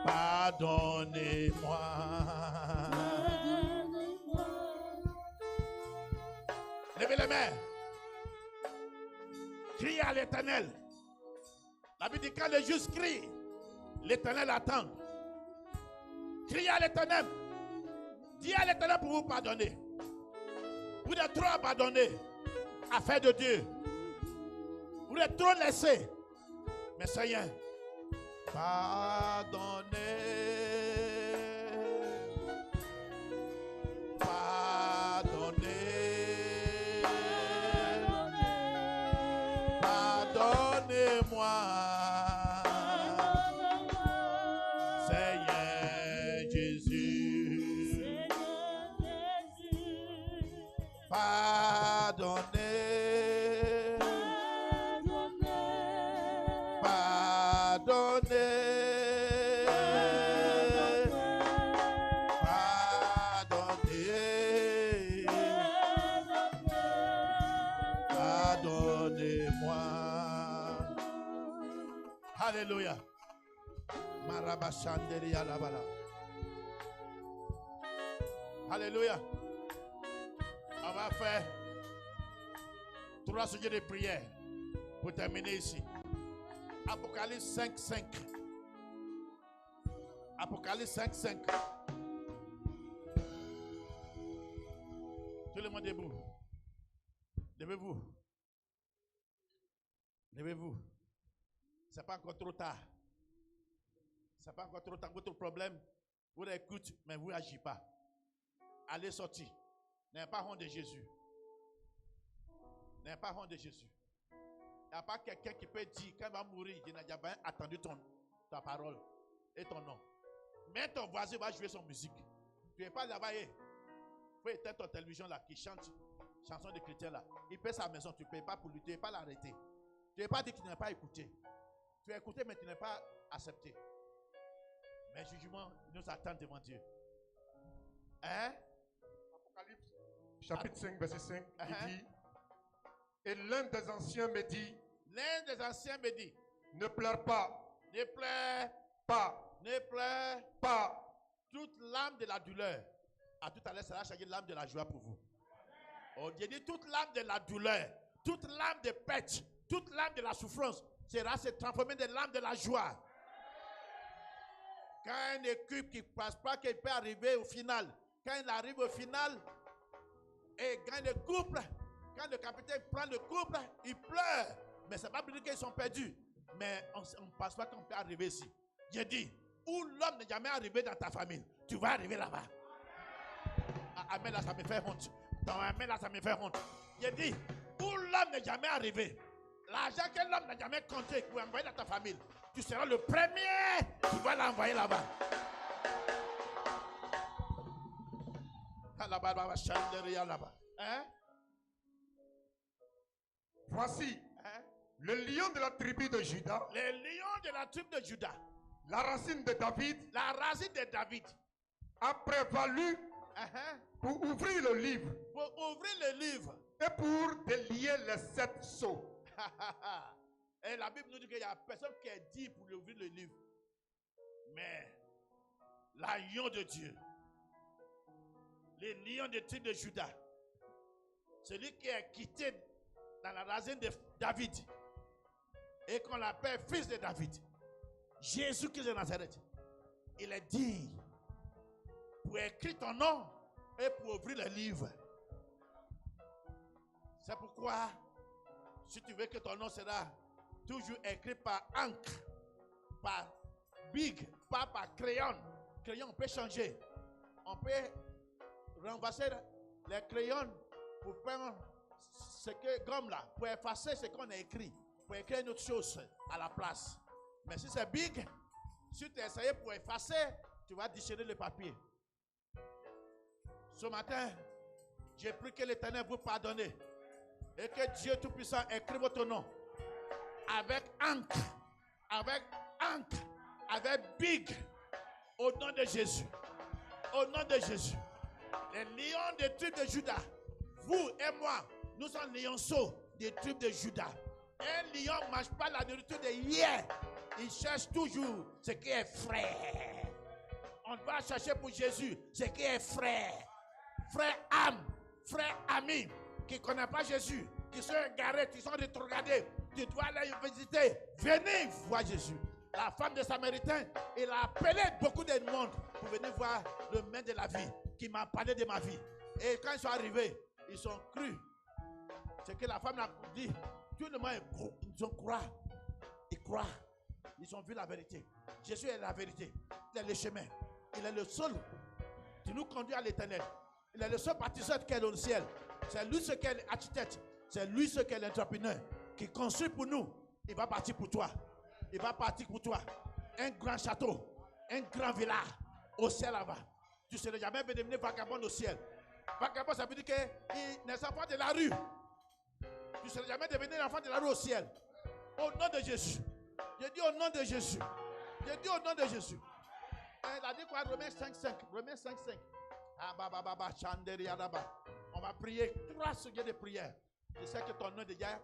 Pardonnez-moi. Levez les mains. Criez à l'Éternel. La Bible dit quand le juste crie, l'Éternel attend. Criez à l'Éternel. Dis à l'Éternel pour vous pardonner. Vous êtes trop abandonnés. Affaire de Dieu. Vous êtes trop laissés. Mais Seigneur, pardonnez. Pardonnez-moi, Seigneur Jésus. Pardonnez. Pardonnez. Pardonnez-moi. Alléluia. Marabashanderi alabala. Alléluia. On va faire 3 sujets de prière pour terminer ici. Apocalypse 5:5. Apocalypse 5:5. Tout le monde debout. Levez-vous. Levez-vous. C'est pas encore trop tard. C'est pas encore trop tard. Votre problème, vous l'écoutez, mais vous n'agissez pas. Allez sortir. N'ayez pas honte de Jésus. N'ayez pas honte de Jésus. Il n'y a pas quelqu'un qui peut dire, quand il va mourir, il n'a pas attendu ta parole et ton nom. Mais ton voisin va jouer son musique. Tu n'es pas là-bas. Il faut éteindre ton télévision là, qui chante chanson de chrétien là. Il paie sa maison, tu ne payes pas pour lui, tu ne peux pas l'arrêter. Tu n'es pas dit que tu n'as pas écouté. Tu as écouté, mais tu n'as pas accepté. Mais jugement nous attend devant Dieu. Hein? Apocalypse, chapitre 5, verset 5, il dit, et l'un des anciens me dit, ne pleure pas. Ne pleure pas. Ne pleure pas. Toute l'âme de la douleur, à tout à l'heure, sera changée l'âme de la joie pour vous. Oh, Dieu dit toute l'âme de la douleur, toute l'âme de perte, toute l'âme de la souffrance sera se transformée en l'âme de la joie. Quand une équipe qui ne passe pas, qu'il peut arriver au final, quand il arrive au final, et quand le couple, quand le capitaine prend le couple, il pleure. Mais ça ne veut pas dire qu'ils sont perdus. Mais on ne pense pas qu'on peut arriver ici. J'ai dit, où l'homme n'est jamais arrivé dans ta famille, tu vas arriver là-bas. Amen, là, ça me fait honte. Dans Amen, là, ça me fait honte. J'ai dit, où l'homme n'est jamais arrivé, l'argent que l'homme n'a jamais compté pour envoyer dans ta famille, tu seras le premier qui va l'envoyer là-bas. Hein? Voici le lion de la tribu de Juda. Le lion de la tribu de Juda. La racine de David. La racine de David. a prévalu pour ouvrir le livre. Pour ouvrir le livre. Et pour délier les 7 sceaux. Et la Bible nous dit qu'il n'y a personne qui est dit pour ouvrir le livre. Mais l'agneau de Dieu, le lion de tribu de Judas, celui qui est quitté dans la racine de David et qu'on l'appelle fils de David, Jésus-Christ de Nazareth, il est digne pour écrire ton nom et pour ouvrir le livre. C'est pourquoi, si tu veux que ton nom sera toujours écrit par encre, par big, pas par crayon. Crayon, on peut changer. On peut renverser les crayons pour faire ce que, gomme là, pour effacer ce qu'on a écrit, pour écrire une autre chose à la place. Mais si c'est big, si tu essayes pour effacer, tu vas déchirer le papier. Ce matin, j'ai pris que l'Éternel vous pardonne et que Dieu Tout-Puissant écrive votre nom avec encre, avec big, au nom de Jésus. Au nom de Jésus. Les lions des tribus de Judas, vous et moi, nous sommes lionceaux des tribus de Judas. Un lion ne mange pas la nourriture de hier. Il cherche toujours ce qui est frais. On va chercher pour Jésus ce qui est frais. Frère âme, frère ami, qui ne connaît pas Jésus, qui sont égarés, qui sont rétrogradés, tu dois aller visiter. Venez voir Jésus. La femme de Samaritain, il a appelé beaucoup de monde pour venir voir le maître de la vie, qui m'a parlé de ma vie. Et quand ils sont arrivés, ils ont cru. C'est que la femme a dit, tout le monde est gros. Ils ont croit. Ils croient. Ils ont vu la vérité. Jésus est la vérité. Il est le chemin. Il est le seul qui nous conduit à l'éternel. Il est le seul bâtisseur qui est dans le ciel. C'est lui ce qui est l'architecte. C'est lui ce qui est l'entrepreneur. Qui construit pour nous. Il va partir pour toi. Il va partir pour toi. Un grand château. Un grand village. Au ciel là-bas. Tu ne seras jamais devenu vagabond au ciel. Vagabond, ça veut dire qu'il n'est pas de la rue. Tu ne seras jamais devenu l'enfant de la rue au ciel. Au nom de Jésus. Je dis au nom de Jésus. Je dis au nom de Jésus. Il a dit quoi? Romains 5.5. Romains 5.5. On va prier 3 secondes de prière. Je sais que ton nom est déjà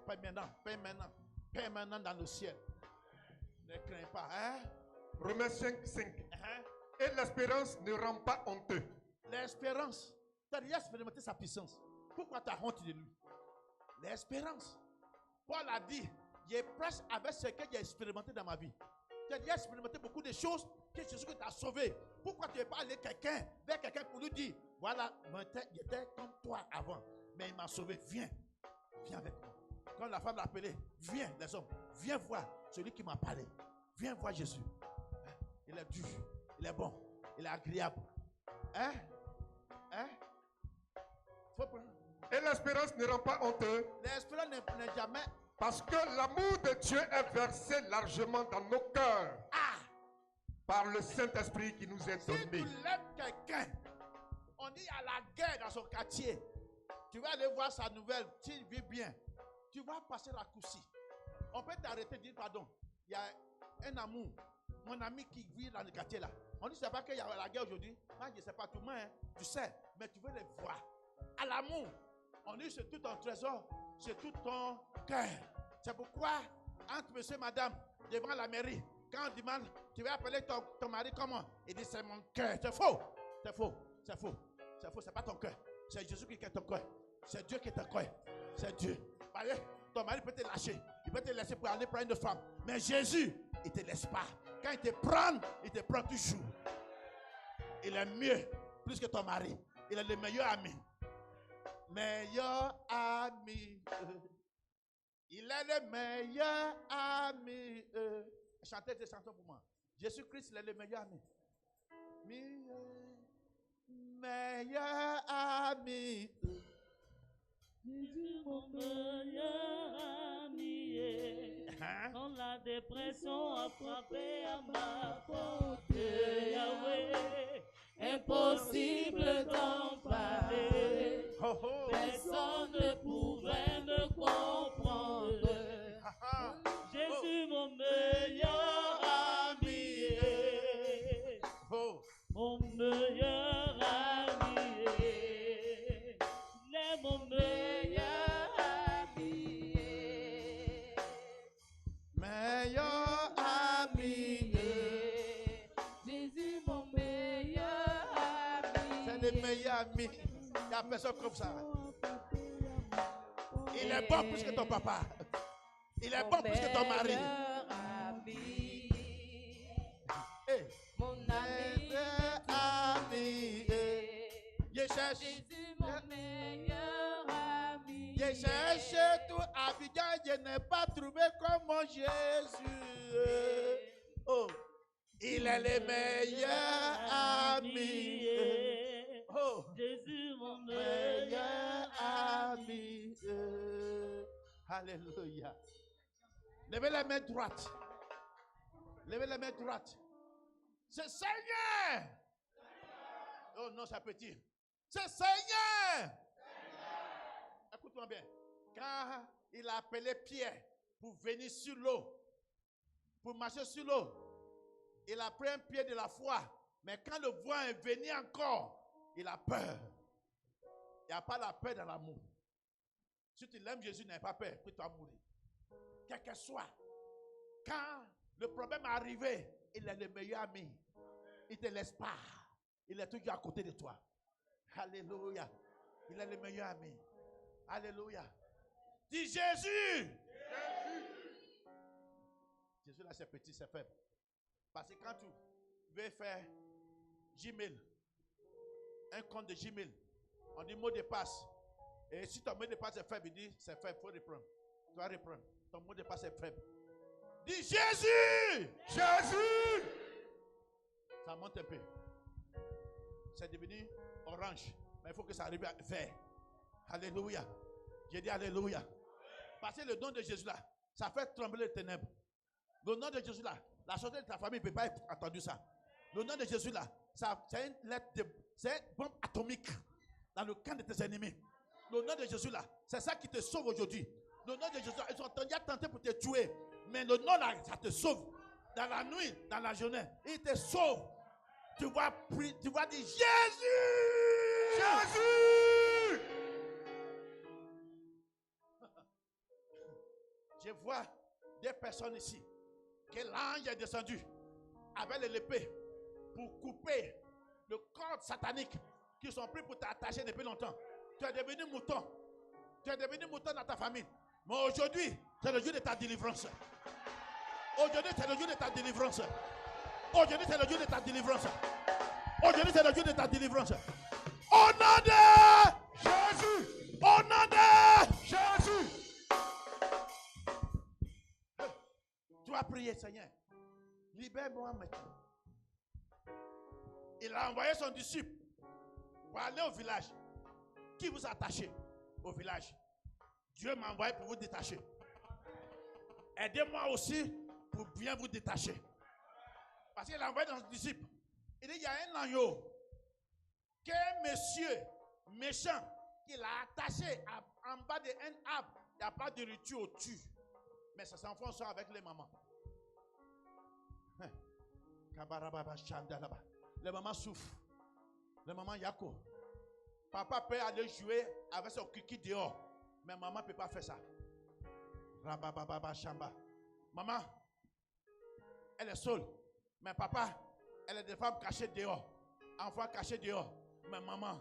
permanent dans le ciel. Ne crains pas. Hein? Romains 5.5. Et l'espérance ne rend pas honteux. L'espérance. Tu as déjà expérimenté sa puissance. Pourquoi tu as honte de lui? L'espérance. Paul a dit, j'ai presque avec ce que j'ai expérimenté dans ma vie. Tu as déjà expérimenté beaucoup de choses que Jésus t'a sauvé. Pourquoi tu n'es pas allé vers quelqu'un pour lui dire, voilà, j'étais comme toi avant, mais il m'a sauvé. Viens avec moi. Quand la femme l'a appelé, viens les hommes, viens voir celui qui m'a parlé. Viens voir Jésus. Il est dur, il est bon, il est agréable. Hein? Faut prendre. Et l'espérance ne rend pas honteux. L'espérance n'est jamais. Parce que l'amour de Dieu est versé largement dans nos cœurs. Par le Saint-Esprit qui nous est donné. Si tu aimes quelqu'un, on dit à la guerre dans son quartier, tu vas aller voir sa nouvelle, s'il vit bien, tu vas passer la coursie. On peut t'arrêter et dire pardon. Il y a un amour, mon ami qui vit dans le quartier là. On dit c'est pas qu'il y a la guerre aujourd'hui. Moi je ne sais pas tout le monde, tu sais, mais tu veux les voir. À l'amour, on dit c'est tout ton trésor, c'est tout ton cœur. C'est pourquoi, entre monsieur et madame, devant la mairie, quand on demande, tu vas appeler ton mari comment? Il dit c'est mon cœur. C'est faux. C'est faux. C'est faux. C'est faux. C'est pas ton cœur. C'est Jésus qui est ton cœur. C'est Dieu qui est ton cœur. C'est Dieu. Voyez, ton mari peut te lâcher. Il peut te laisser pour aller prendre une femme. Mais Jésus, il ne te laisse pas. Quand il te prend toujours. Il est mieux, plus que ton mari. Il est le meilleur ami. Meilleur ami. Il est le meilleur ami. Chantez des chansons pour moi. Jésus-Christ, il est le meilleur ami. Meilleur ami. Jésus, mon meilleur ami. Quand la dépression a frappé à ma porte, Yahweh, impossible d'en parler. Personne ne pouvait me comprendre. Jésus, mon meilleur ami. Mon meilleur le meilleur ami. Il n'y a personne comme ça. Il est bon plus que ton papa. Il est bon plus que ton mari. Hey. Mon ami. Je cherche. Jésus, mon meilleur ami. Je cherche tout Abidjan. Je n'ai pas trouvé comme mon Jésus. Oh. Il est le meilleur ami. Oh. Jésus, mon meilleur ami. Alléluia. Levez la main droite. Levez la main droite. C'est Seigneur. Oh non, c'est petit. C'est Seigneur. Écoute-moi bien. Quand il a appelé Pierre pour venir sur l'eau, pour marcher sur l'eau, il a pris un pied de la foi. Mais quand le vent est venu encore, il a peur. Il n'y a pas la peur dans l'amour. Si tu l'aimes, Jésus n'a pas peur que tu vas mourir. Quel que soit. Quand le problème est arrivé, il est le meilleur ami. Il ne te laisse pas. Il est toujours à côté de toi. Alléluia. Il est le meilleur ami. Alléluia. Dis Jésus. Jésus là c'est petit, c'est faible. Parce que quand tu veux faire Gmail, un compte de Gmail, on dit mot de passe. Et si ton mot de passe est faible, il dit c'est faible, il faut reprendre. Tu vas reprendre. Ton mot de passe est faible. Dis Jésus. Jésus. Ça monte un peu. C'est devenu orange. Mais il faut que ça arrive à vert. Alléluia. J'ai dit Alléluia. Parce que le nom de Jésus là, ça fait trembler les ténèbres. Le nom de Jésus là, la santé de ta famille ne peut pas être entendu ça. Le nom de Jésus là, c'est une lettre c'est une bombe atomique dans le camp de tes ennemis. Le nom de Jésus là, c'est ça qui te sauve aujourd'hui. Le nom de Jésus là, ils sont déjà tentés pour te tuer. Mais le nom là, ça te sauve. Dans la nuit, dans la journée, il te sauve. Tu vas prier, tu vas dire Jésus! Jésus! Je vois des personnes ici que l'ange est descendu avec l'épée pour couper le corps satanique qui sont pris pour t'attacher depuis longtemps. Tu es devenu mouton. Tu es devenu mouton dans ta famille. Mais aujourd'hui, c'est le jour de ta délivrance. Aujourd'hui, c'est le jour de ta délivrance. Aujourd'hui, c'est le jour de ta délivrance. Aujourd'hui, c'est le jour de ta délivrance. Au nom de Jésus! Au nom de Jésus! Tu vas prier, Seigneur. Libère-moi maintenant. Il a envoyé son disciple pour aller au village. Qui vous a attaché au village? Dieu m'a envoyé pour vous détacher. Aidez-moi aussi pour bien vous détacher. Parce qu'il a envoyé son disciple. Il dit, il y a un agneau qu'un monsieur méchant qu'il a attaché en bas d'un arbre. Il n'y a pas de rituel au-dessus. Mais ça s'enfonce avec les mamans. Les mamans souffrent. Les mamans yako. Papa peut aller jouer avec son kiki dehors. Mais maman ne peut pas faire ça. Maman, elle est seule. Mais papa, elle est des femmes cachées dehors. Enfants cachés dehors. Mais maman,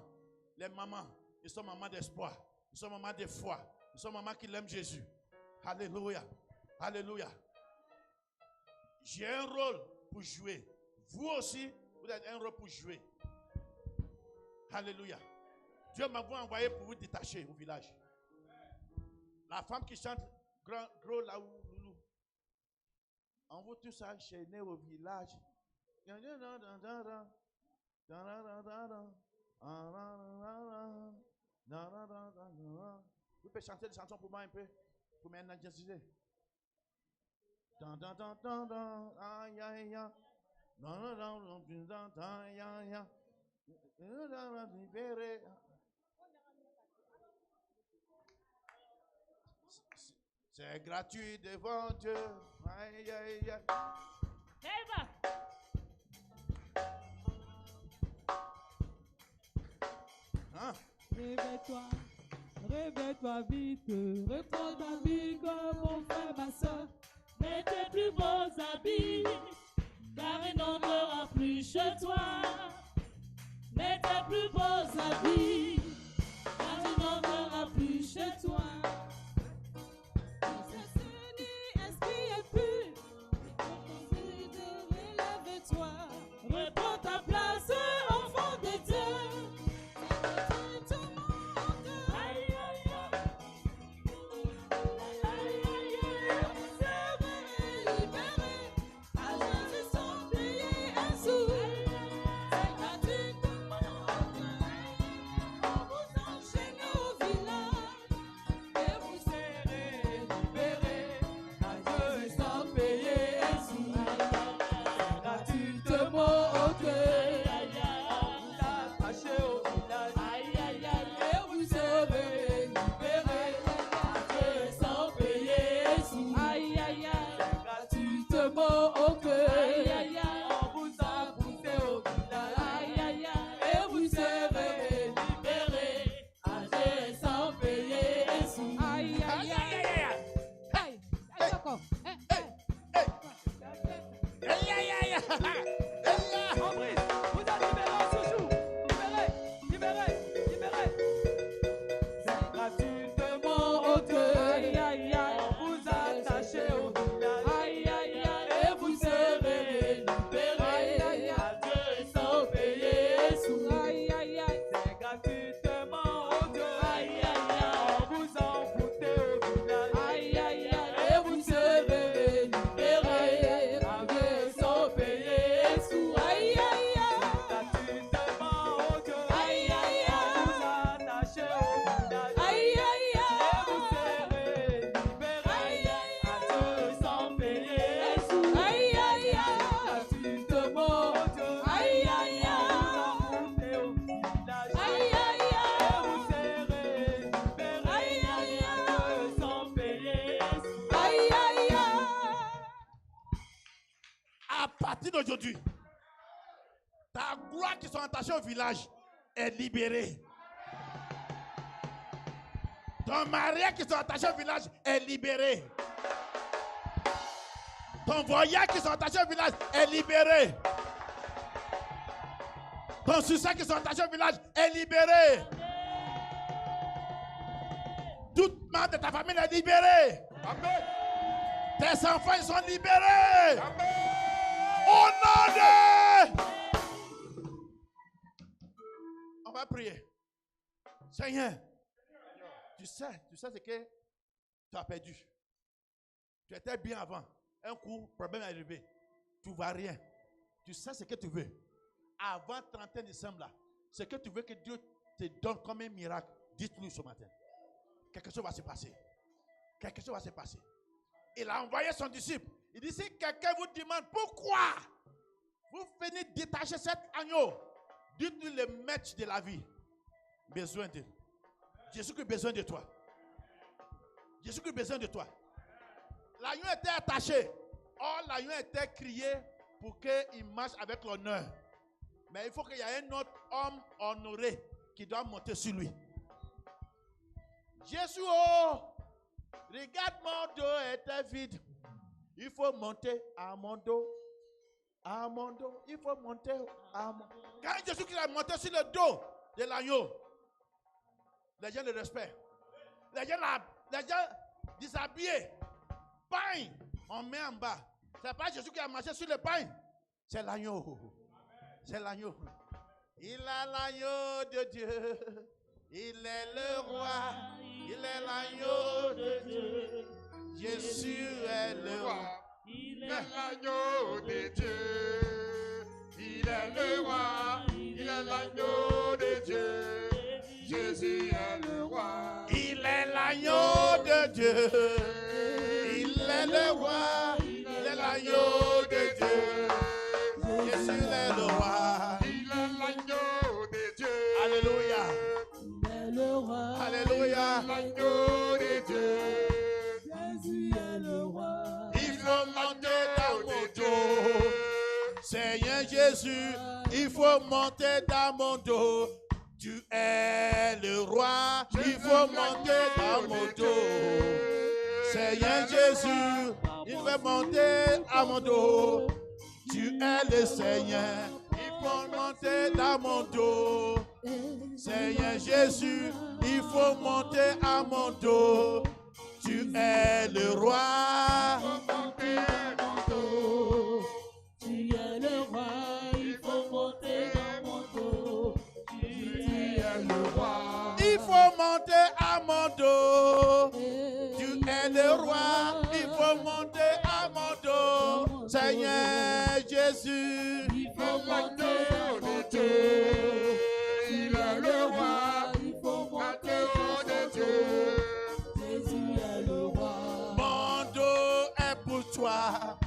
les mamans, ils sont mamans d'espoir. Ils sont mamans de foi. Ils sont mamans qui l'aiment Jésus. Alléluia. Alléluia. J'ai un rôle pour jouer. Vous aussi, vous avez un rôle pour jouer. Alléluia. Dieu m'a envoyé pour vous détacher au village. La femme qui chante gros là où loulou. On vous tous enchaîner au village. Vous pouvez chanter des chansons pour moi un peu? Pour m'énergiser. C'est gratuit devant Dieu. Aïe, aïe, aïe. Eva. Hein? Réveille-toi vite, reprends ta vie comme mon frère, ma soeur. Mets tes plus beaux habits, car il n'entrera plus chez toi. mais tes plus beaux habits, car tu n'en verras plus chez toi. Esprit est pur, relève-toi, reprends ta place, enfant de Dieu. Aïe, aïe, aïe. Libéré, à Jésus sans payer un sou. C'est gratuitement. On vous enchaîne au village et vous serez libérés, à Jésus sans payer un sou. Gratuitement au cœur, vous attachez au village et vous serez libérés, à Jésus sans payer un sou. Gratuitement au cœur, on vous a poussé au village et vous serez libérés, à Jésus sans payer un sou. Aïe, aïe, aïe, aïe. Aïe, aïe, aïe, aïe. Fabrice, vous êtes libéré, chouchou. Libéré. C'est gratuitement au cœur. On vous attache au village. Et vous serez libérés. Adieu sans payer sous. C'est gratuitement au cœur. On vous envoûte au village. Et vous serez libérés. Adieu sans payer sous. Gratuitement au cœur. On vous attache au village. Et vous serez libérés. Adieu sans payer sous. Gratuitement au cœur. On vous envoûte au village. Et vous serez libérés. Adieu sans payer sous. À partir d'aujourd'hui, ta gloire qui sont attachées au village est libérée. Ton mariage qui sont attachés au village est libéré. Ton voyage qui sont attachés au village est libéré. Ton succès qui sont attachés au village est libéré. Toute membre de ta famille est libérée. Amen. Tes enfants ils sont libérés. Amen. Au nom de... On va prier. Seigneur, tu sais ce que tu as perdu. Tu étais bien avant. Un coup, problème est arrivé. Tu ne vois rien. Tu sais ce que tu veux. Avant 31 décembre, là, ce que tu veux que Dieu te donne comme un miracle, dites-lui ce matin. Quelque chose va se passer. Quelque chose va se passer. Il a envoyé son disciple. Il dit, si quelqu'un vous demande pourquoi vous venez détacher cet agneau, dites-lui le maître de la vie. Besoin de Jésus-Christ a besoin de toi. Jésus-Christ a besoin de toi. L'agneau était attaché. Or, l'agneau était crié pour qu'il marche avec l'honneur. Mais il faut qu'il y ait un autre homme honoré qui doit monter sur lui. Jésus, oh, regarde, mon dos était vide. Il faut monter à mon dos. À mon dos. Il faut monter à mon dos. Quand Jésus-Christ a monté sur le dos de l'agneau, les gens le respectent. Les gens déshabillés. Pain, on met en bas. Ce n'est pas Jésus qui a marché sur le pain. C'est l'agneau. C'est l'agneau. Il est l'agneau de Dieu. Il est le roi. Il est l'agneau de Dieu. Jésus est le roi. Il est l'agneau de Dieu. Il est le roi. Il est l'agneau de Dieu. Jésus est le roi. Il est l'agneau de Dieu. Il est le roi. Il est l'agneau de Dieu. Jésus est le roi. Il est l'agneau de Dieu. Alléluia. Il est le roi. Alléluia. L'agneau de Dieu. Jésus est le roi. Il faut monter dans mon dos. Seigneur Jésus, il faut monter dans mon dos. Tu es le roi, il faut monter dans mon dos. Seigneur Jésus, il faut monter à mon dos. Tu es le Seigneur, il monter dans mon dos. Seigneur Jésus, il faut monter à mon dos. Tu es le roi. Tu es le roi, il faut monter dans mon dos. Tu es le roi. Il faut monter à mon dos. Tu es le roi, il faut monter à mon dos. Seigneur Jésus, il faut monter dans mon dos. Il est le roi, il faut monter dans mon dos. Jésus est le roi. Mon dos est pour toi.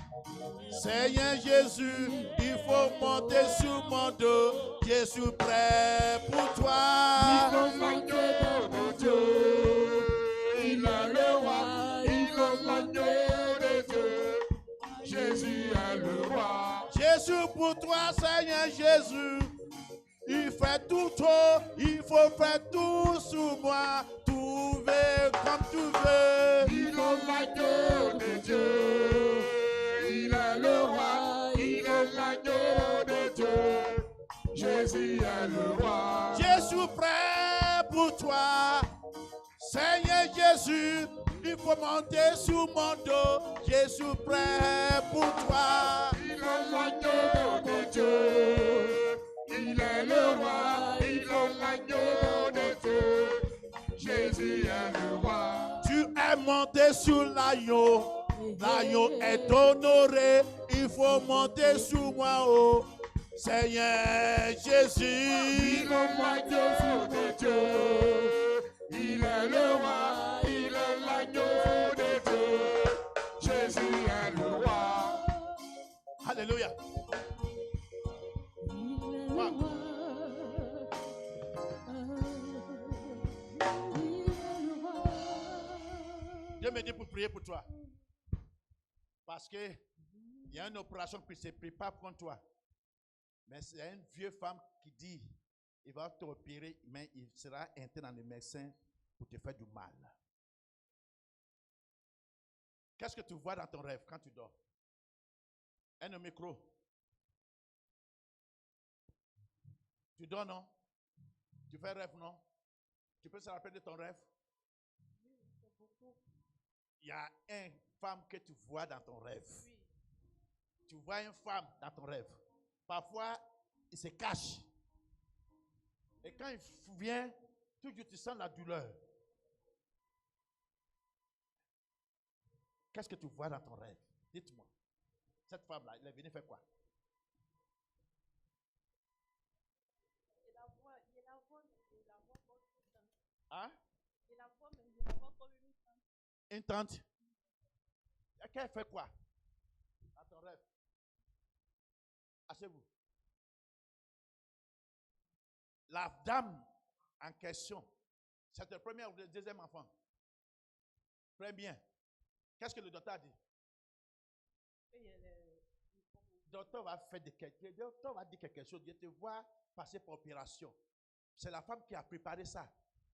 Seigneur Jésus, il faut monter sur mon dos. Je suis prêt pour toi. Il faut monter dans mon dos. Il est le roi, il faut monter dans mon dos. Jésus est le roi. Jésus pour toi, Seigneur Jésus. Il fait tout haut, il faut faire tout sur moi. Tout veut comme tu veux. Il faut monter de Dieu. Il est le roi, il est l'agneau de Dieu. Jésus est le roi. Je suis prêt pour toi. Seigneur Jésus, il faut monter sur mon dos. Je suis prêt pour toi. Il est l'agneau de Dieu. Il est le roi, il est l'agneau de Dieu. Jésus est le roi. Tu es monté sur l'agneau. L'agneau est honoré. Il faut monter sur moi, oh Seigneur Jésus. Il est l'agneau de Dieu. Il est le roi, il est l'agneau de Dieu. Jésus est le roi. Alléluia. Dieu me dit pour prier pour toi. Parce que il y a une opération qui se prépare contre toi. Mais c'est une vieille femme qui dit, il va t'opérer, mais il sera interne dans le médecin pour te faire du mal. Qu'est-ce que tu vois dans ton rêve quand tu dors? Un micro. Tu dors, non? Tu fais rêve, non? Tu peux se rappeler de ton rêve? Il y a une femme que tu vois dans ton rêve. Tu vois une femme dans ton rêve. Parfois, il se cache. Et quand il vient, toujours tu sens la douleur. Qu'est-ce que tu vois dans ton rêve? Dites-moi. Cette femme-là, elle est venue faire quoi? Hein? Une tante. Qu'elle fait quoi? Dans ton rêve. Asseyez-vous. La dame en question, c'est le premier ou le deuxième enfant? Premier. Qu'est-ce que le docteur a dit? Le docteur va faire le docteur va dire quelque chose. Je te vois passer par opération. C'est la femme qui a préparé ça.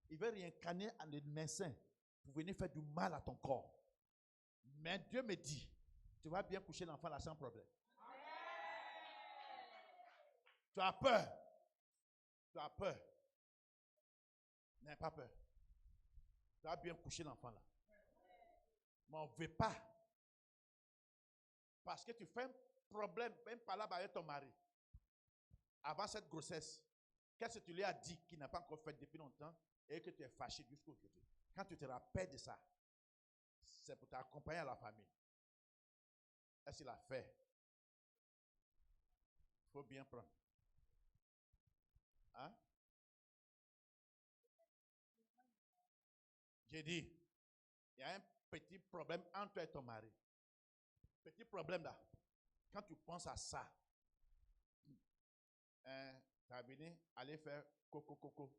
Il veut réincarner le médecin pour venir faire du mal à ton corps. Mais Dieu me dit, tu vas bien coucher l'enfant là sans problème. Tu as peur. Tu as peur. N'aie pas peur. Tu vas bien coucher l'enfant là. Mais on ne veut pas. Parce que tu fais un problème, même pas là avec ton mari. Avant cette grossesse, qu'est-ce que tu lui as dit qu'il n'a pas encore fait depuis longtemps et que tu es fâché jusqu'au aujourd'hui? Quand tu te rappelles de ça, c'est pour t'accompagner à la famille. Est-ce qu'il a fait? Il faut bien prendre. Hein? J'ai dit, il y a un petit problème entre toi et ton mari. Petit problème là. Quand tu penses à ça, tu vas venir aller faire coco.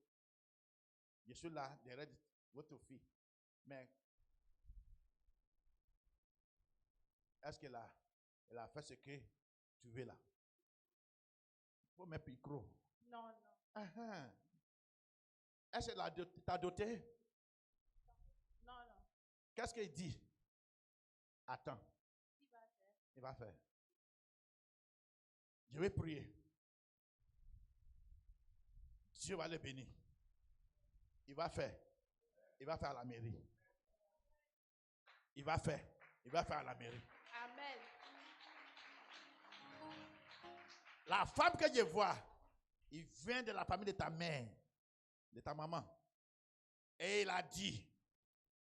Je suis là derrière votre fille. Mais est-ce qu'elle a fait ce que tu veux là? Il faut mettre micro. Non. Uh-huh. Est-ce qu'elle t'a doté? Non. Qu'est-ce qu'il dit? Attends. Il va faire. Il va faire. Je vais prier. Dieu va le bénir. Il va faire. Il va faire à la mairie. Il va faire. Il va faire à la mairie. Amen. La femme que je vois, il vient de la famille de ta mère, de ta maman. Et il a dit,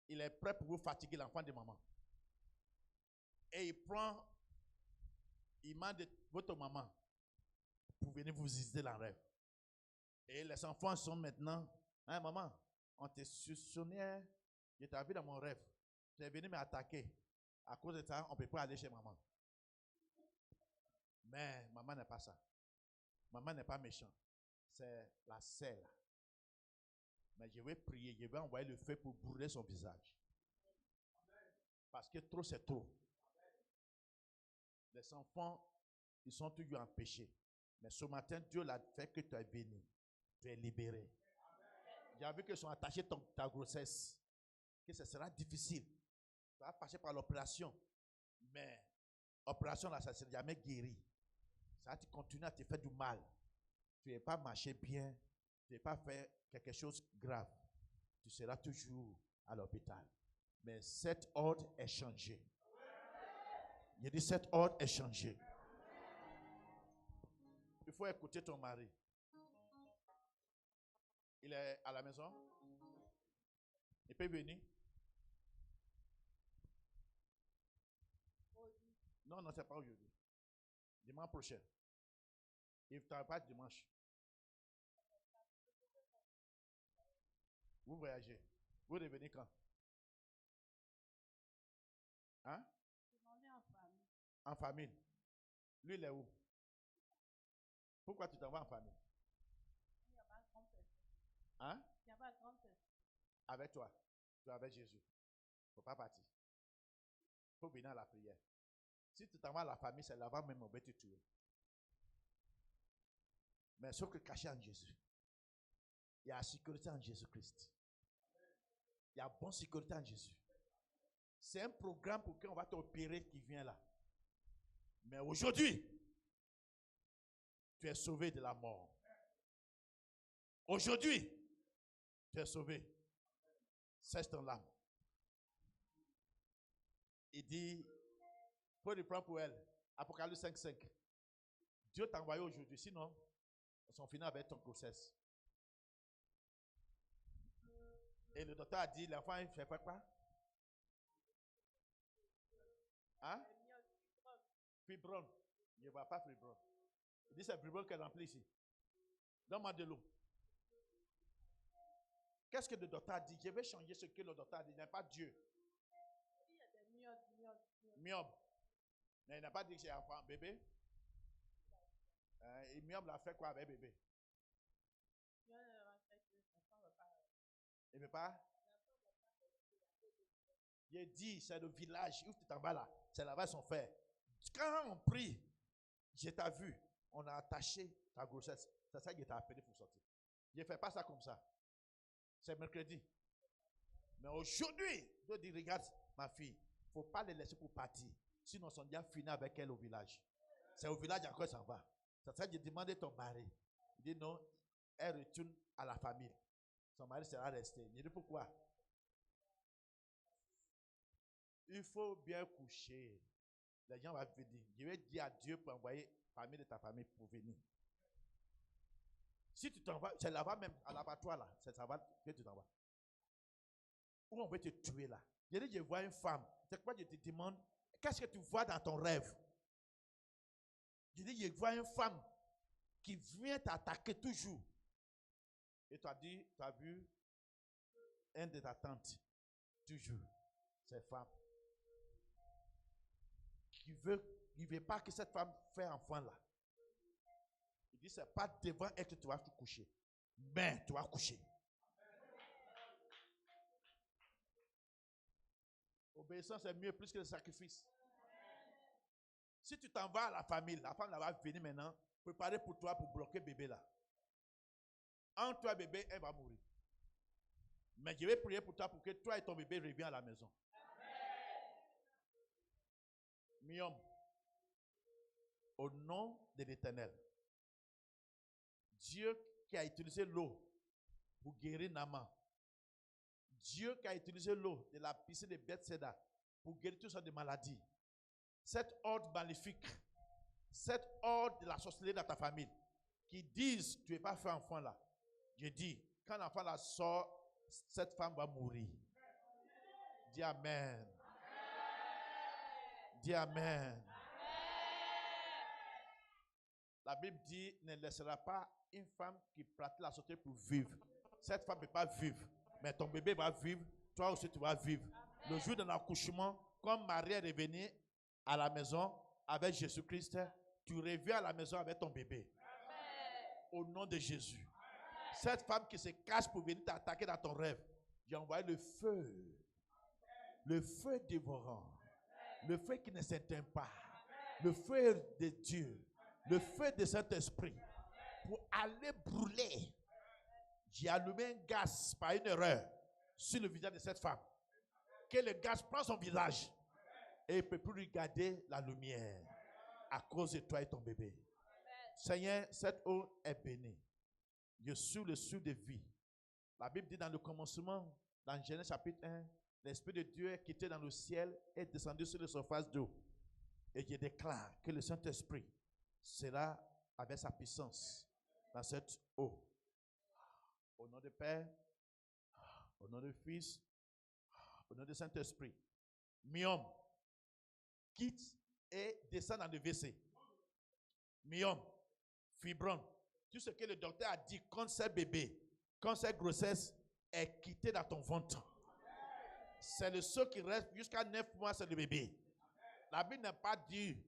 il est prêt pour vous fatiguer l'enfant de maman. Et il demande votre maman pour venir vous visiter dans le rêve. Et les enfants sont maintenant, hein, maman, on te soupçonnait, je t'ai vu dans mon rêve. Tu es venu m'attaquer. À cause de ça, on ne peut pas aller chez maman. Mais maman n'est pas ça. Maman n'est pas méchante. C'est la sœur. Mais je vais prier, je vais envoyer le feu pour brûler son visage. Parce que trop, c'est trop. Les enfants, ils sont toujours en péché. Mais ce matin, Dieu l'a fait que tu es béni. Tu es libéré. J'ai vu que sont attachés ta grossesse. Que ce sera difficile. Tu vas passer par l'opération. Mais l'opération là, ça ne sera jamais guéri. Ça va te continuer à te faire du mal. Tu ne vas pas marcher bien. Tu ne vas pas faire quelque chose de grave. Tu seras toujours à l'hôpital. Mais cet ordre est changé. Il dit cet ordre est changé. Il faut écouter ton mari. Il est à la maison. Il peut venir. Non, non, ce n'est pas aujourd'hui. Dimanche prochain. Il ne travaille pas dimanche. Vous voyagez. Vous revenez quand? Hein? En famille. En famille. Lui, il est où? Pourquoi tu t'en vas en famille? Il n'y a pas de grande personne. Hein? Il n'y a pas de grande personne. Avec toi. Tu es avec Jésus. Il ne faut pas partir. Il faut venir à la prière. Si tu t'en vas à la famille, c'est là-bas même on va te tuer. Mais sauf que caché en Jésus. Il y a la sécurité en Jésus-Christ. Il y a bonne sécurité en Jésus. C'est un programme pour lequel on va t'opérer qui vient là. Mais aujourd'hui, tu es sauvé de la mort. Aujourd'hui, tu es sauvé. Cesse ton âme. Il dit, il faut le prendre pour elle. Apocalypse 5:5. Dieu t'a envoyé aujourd'hui, sinon, ils sont finis avec ton grossesse. Et le docteur a dit, l'enfant, il fait quoi? Hein? Fibron. Il ne voit pas fibron. Il dit, c'est fibron qui est rempli ici. Donne-moi de l'eau. Qu'est-ce que le docteur a dit? Je vais changer ce que le docteur a dit. Il n'est pas Dieu. Il y a des myopes. Myope. Mais il n'a pas dit que c'est un bébé. Et myope l'a fait quoi avec bébé? Il ne veut pas? Il dit, c'est le village où tu t'en vas là. C'est là-bas son frère. Quand on prie, je t'ai vu, on a attaché ta grossesse. C'est ça qu'il t'a appelé pour sortir. Je ne fais pas ça comme ça. C'est mercredi. Mais aujourd'hui, Dieu dit, regarde ma fille, il ne faut pas les laisser pour partir. Sinon, on sont déjà finis avec elle au village. C'est au village encore ça va. C'est ça que j'ai demandé à ton mari. Il dit non, elle retourne à la famille. Son mari sera resté. Il dit pourquoi? Il faut bien coucher. Les gens vont venir. Je vais dire à Dieu pour envoyer la famille de ta famille pour venir. Si tu t'en vas, c'est là-bas même, à l'abattoir là, c'est là-bas que tu t'en vas. Ou on veut te tuer là. Je dis, je vois une femme. C'est quoi je te demande? Qu'est-ce que tu vois dans ton rêve? Je dis, je vois une femme qui vient t'attaquer toujours. Et tu as dit, tu as vu un de ta tante, toujours, cette femme. Il ne veut pas que cette femme fasse enfant là. Il dit, c'est pas devant elle que tu vas te coucher. Mais tu vas coucher. Obéissance est mieux plus que le sacrifice. Si tu t'en vas à la famille, la femme va venir maintenant, préparer pour toi pour bloquer bébé là. Entre toi bébé, elle va mourir. Mais je vais prier pour toi pour que toi et ton bébé reviennent à la maison. Myome, au nom de l'Éternel, Dieu qui a utilisé l'eau pour guérir Naaman, Dieu qui a utilisé l'eau de la piscine de Bethsaida pour guérir toutes sortes de maladies, cet ordre maléfique, cet ordre de la sorcellerie dans ta famille, qui disent tu n'es pas fait enfant là, je dis, quand l'enfant là sort, cette femme va mourir. Dis Amen. Dis Amen. La Bible dit, ne laissera pas une femme qui pratique la sorcellerie pour vivre. Cette femme ne peut pas vivre, mais ton bébé va vivre, toi aussi tu vas vivre. Le jour de l'accouchement, comme Marie est revenue à la maison avec Jésus-Christ, tu reviens à la maison avec ton bébé. Au nom de Jésus. Cette femme qui se cache pour venir t'attaquer dans ton rêve, j'ai envoyé le feu dévorant, le feu qui ne s'éteint pas, le feu de Dieu, le feu de Saint-Esprit, pour aller brûler. J'ai allumé un gaz par une erreur sur le visage de cette femme. Que le gaz prend son visage et il ne peut plus regarder la lumière à cause de toi et ton bébé. Seigneur, cette eau est bénie. Je suis le souffle de vie. La Bible dit dans le commencement, dans Genèse chapitre 1, l'Esprit de Dieu est quitté dans le ciel et est descendu sur la surface d'eau. Et je déclare que le Saint-Esprit sera avec sa puissance dans cette eau. Au nom du Père, au nom du Fils, au nom du Saint-Esprit. Myome, quitte et descend dans le WC. Myome, fibrome, tout ce que le docteur a dit contre ce bébé, contre cette grossesse, est quitté dans ton ventre. C'est le seul qui reste jusqu'à 9 mois, c'est le bébé. La Bible n'a pas dit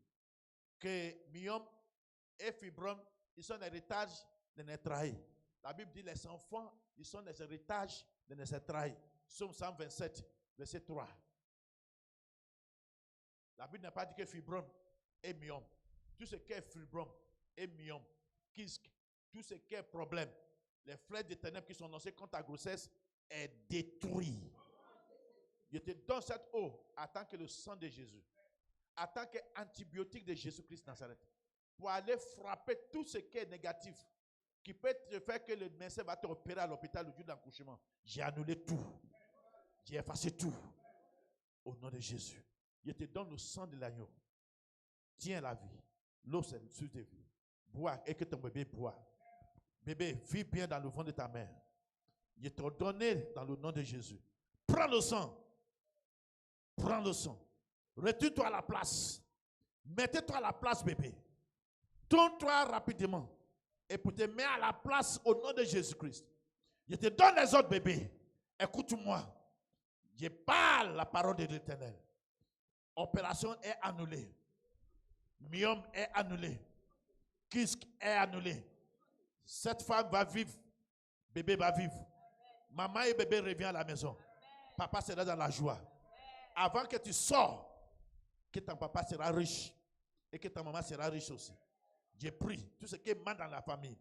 que myome et fibrome, ils sont l'héritage de notre trahi. La Bible dit les enfants, ils sont les héritages de notre trahi. Psaume 127, verset 3. La Bible n'a pas dit que fibrome et myome. Tout ce qui est fibrome et myome, kyste, tout ce qui est problème, les flèches des ténèbres qui sont lancées contre ta grossesse est détruit. Je te donne cette eau en tant que le sang de Jésus, en tant qu'antibiotique de Jésus-Christ Nazareth, pour aller frapper tout ce qui est négatif, qui peut te faire que le médecin va te opérer à l'hôpital le jour d'accouchement. J'ai annulé tout. J'ai effacé tout. Au nom de Jésus. Je te donne le sang de l'agneau. Tiens la vie. L'eau, c'est le souffle de vie. Bois et que ton bébé boit. Bébé, vis bien dans le ventre de ta mère. Je t'ai donné dans le nom de Jésus. Prends le sang. Prends le sang. Retire-toi à la place. Mettez-toi à la place, bébé. Tourne-toi rapidement. Et pour te mettre à la place au nom de Jésus-Christ. Je te donne les autres bébés. Écoute-moi. Je parle la parole de l'Éternel. Opération est annulée. Myome est annulé. Kyste est annulé. Cette femme va vivre. Bébé va vivre. Maman et bébé reviennent à la maison. Papa sera dans la joie. Avant que tu sors, que ton papa sera riche et que ta maman sera riche aussi. Je prie, tout ce qui est mal dans la famille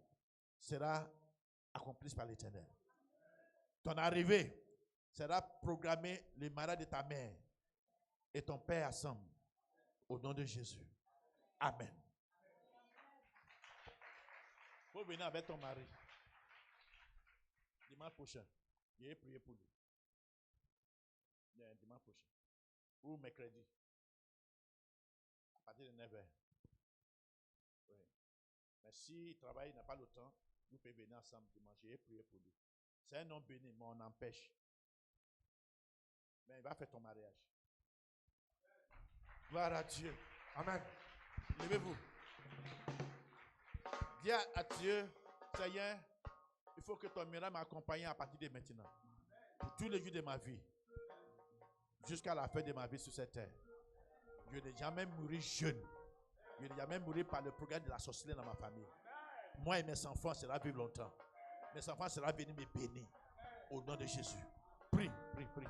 sera accompli par l'Éternel. Ton arrivée sera programmée le mariage de ta mère et ton père ensemble. Au nom de Jésus. Amen. Faut venir avec ton mari. Dimanche prochain. Je vais prier pour lui. Dimanche prochain. Ou mercredi. À partir de 9h. Oui. Mais s'il travaille, il n'a pas le temps, nous pouvons venir ensemble dimanche. Je vais prier pour lui. C'est un homme béni, mais on empêche. Mais il va faire ton mariage. Gloire à Dieu. Amen. Levez-vous. Dis à Dieu, Seigneur, il faut que ton miracle m'accompagne à partir de maintenant. Pour tous les jours de ma vie. Jusqu'à la fin de ma vie sur cette terre. Je n'ai jamais mouru jeune. Je n'ai jamais mouru par le programme de la sorcellerie dans ma famille. Moi et mes enfants seront vivre longtemps. Mes enfants seront venus me bénir. Au nom de Jésus. Prie, prie, prie.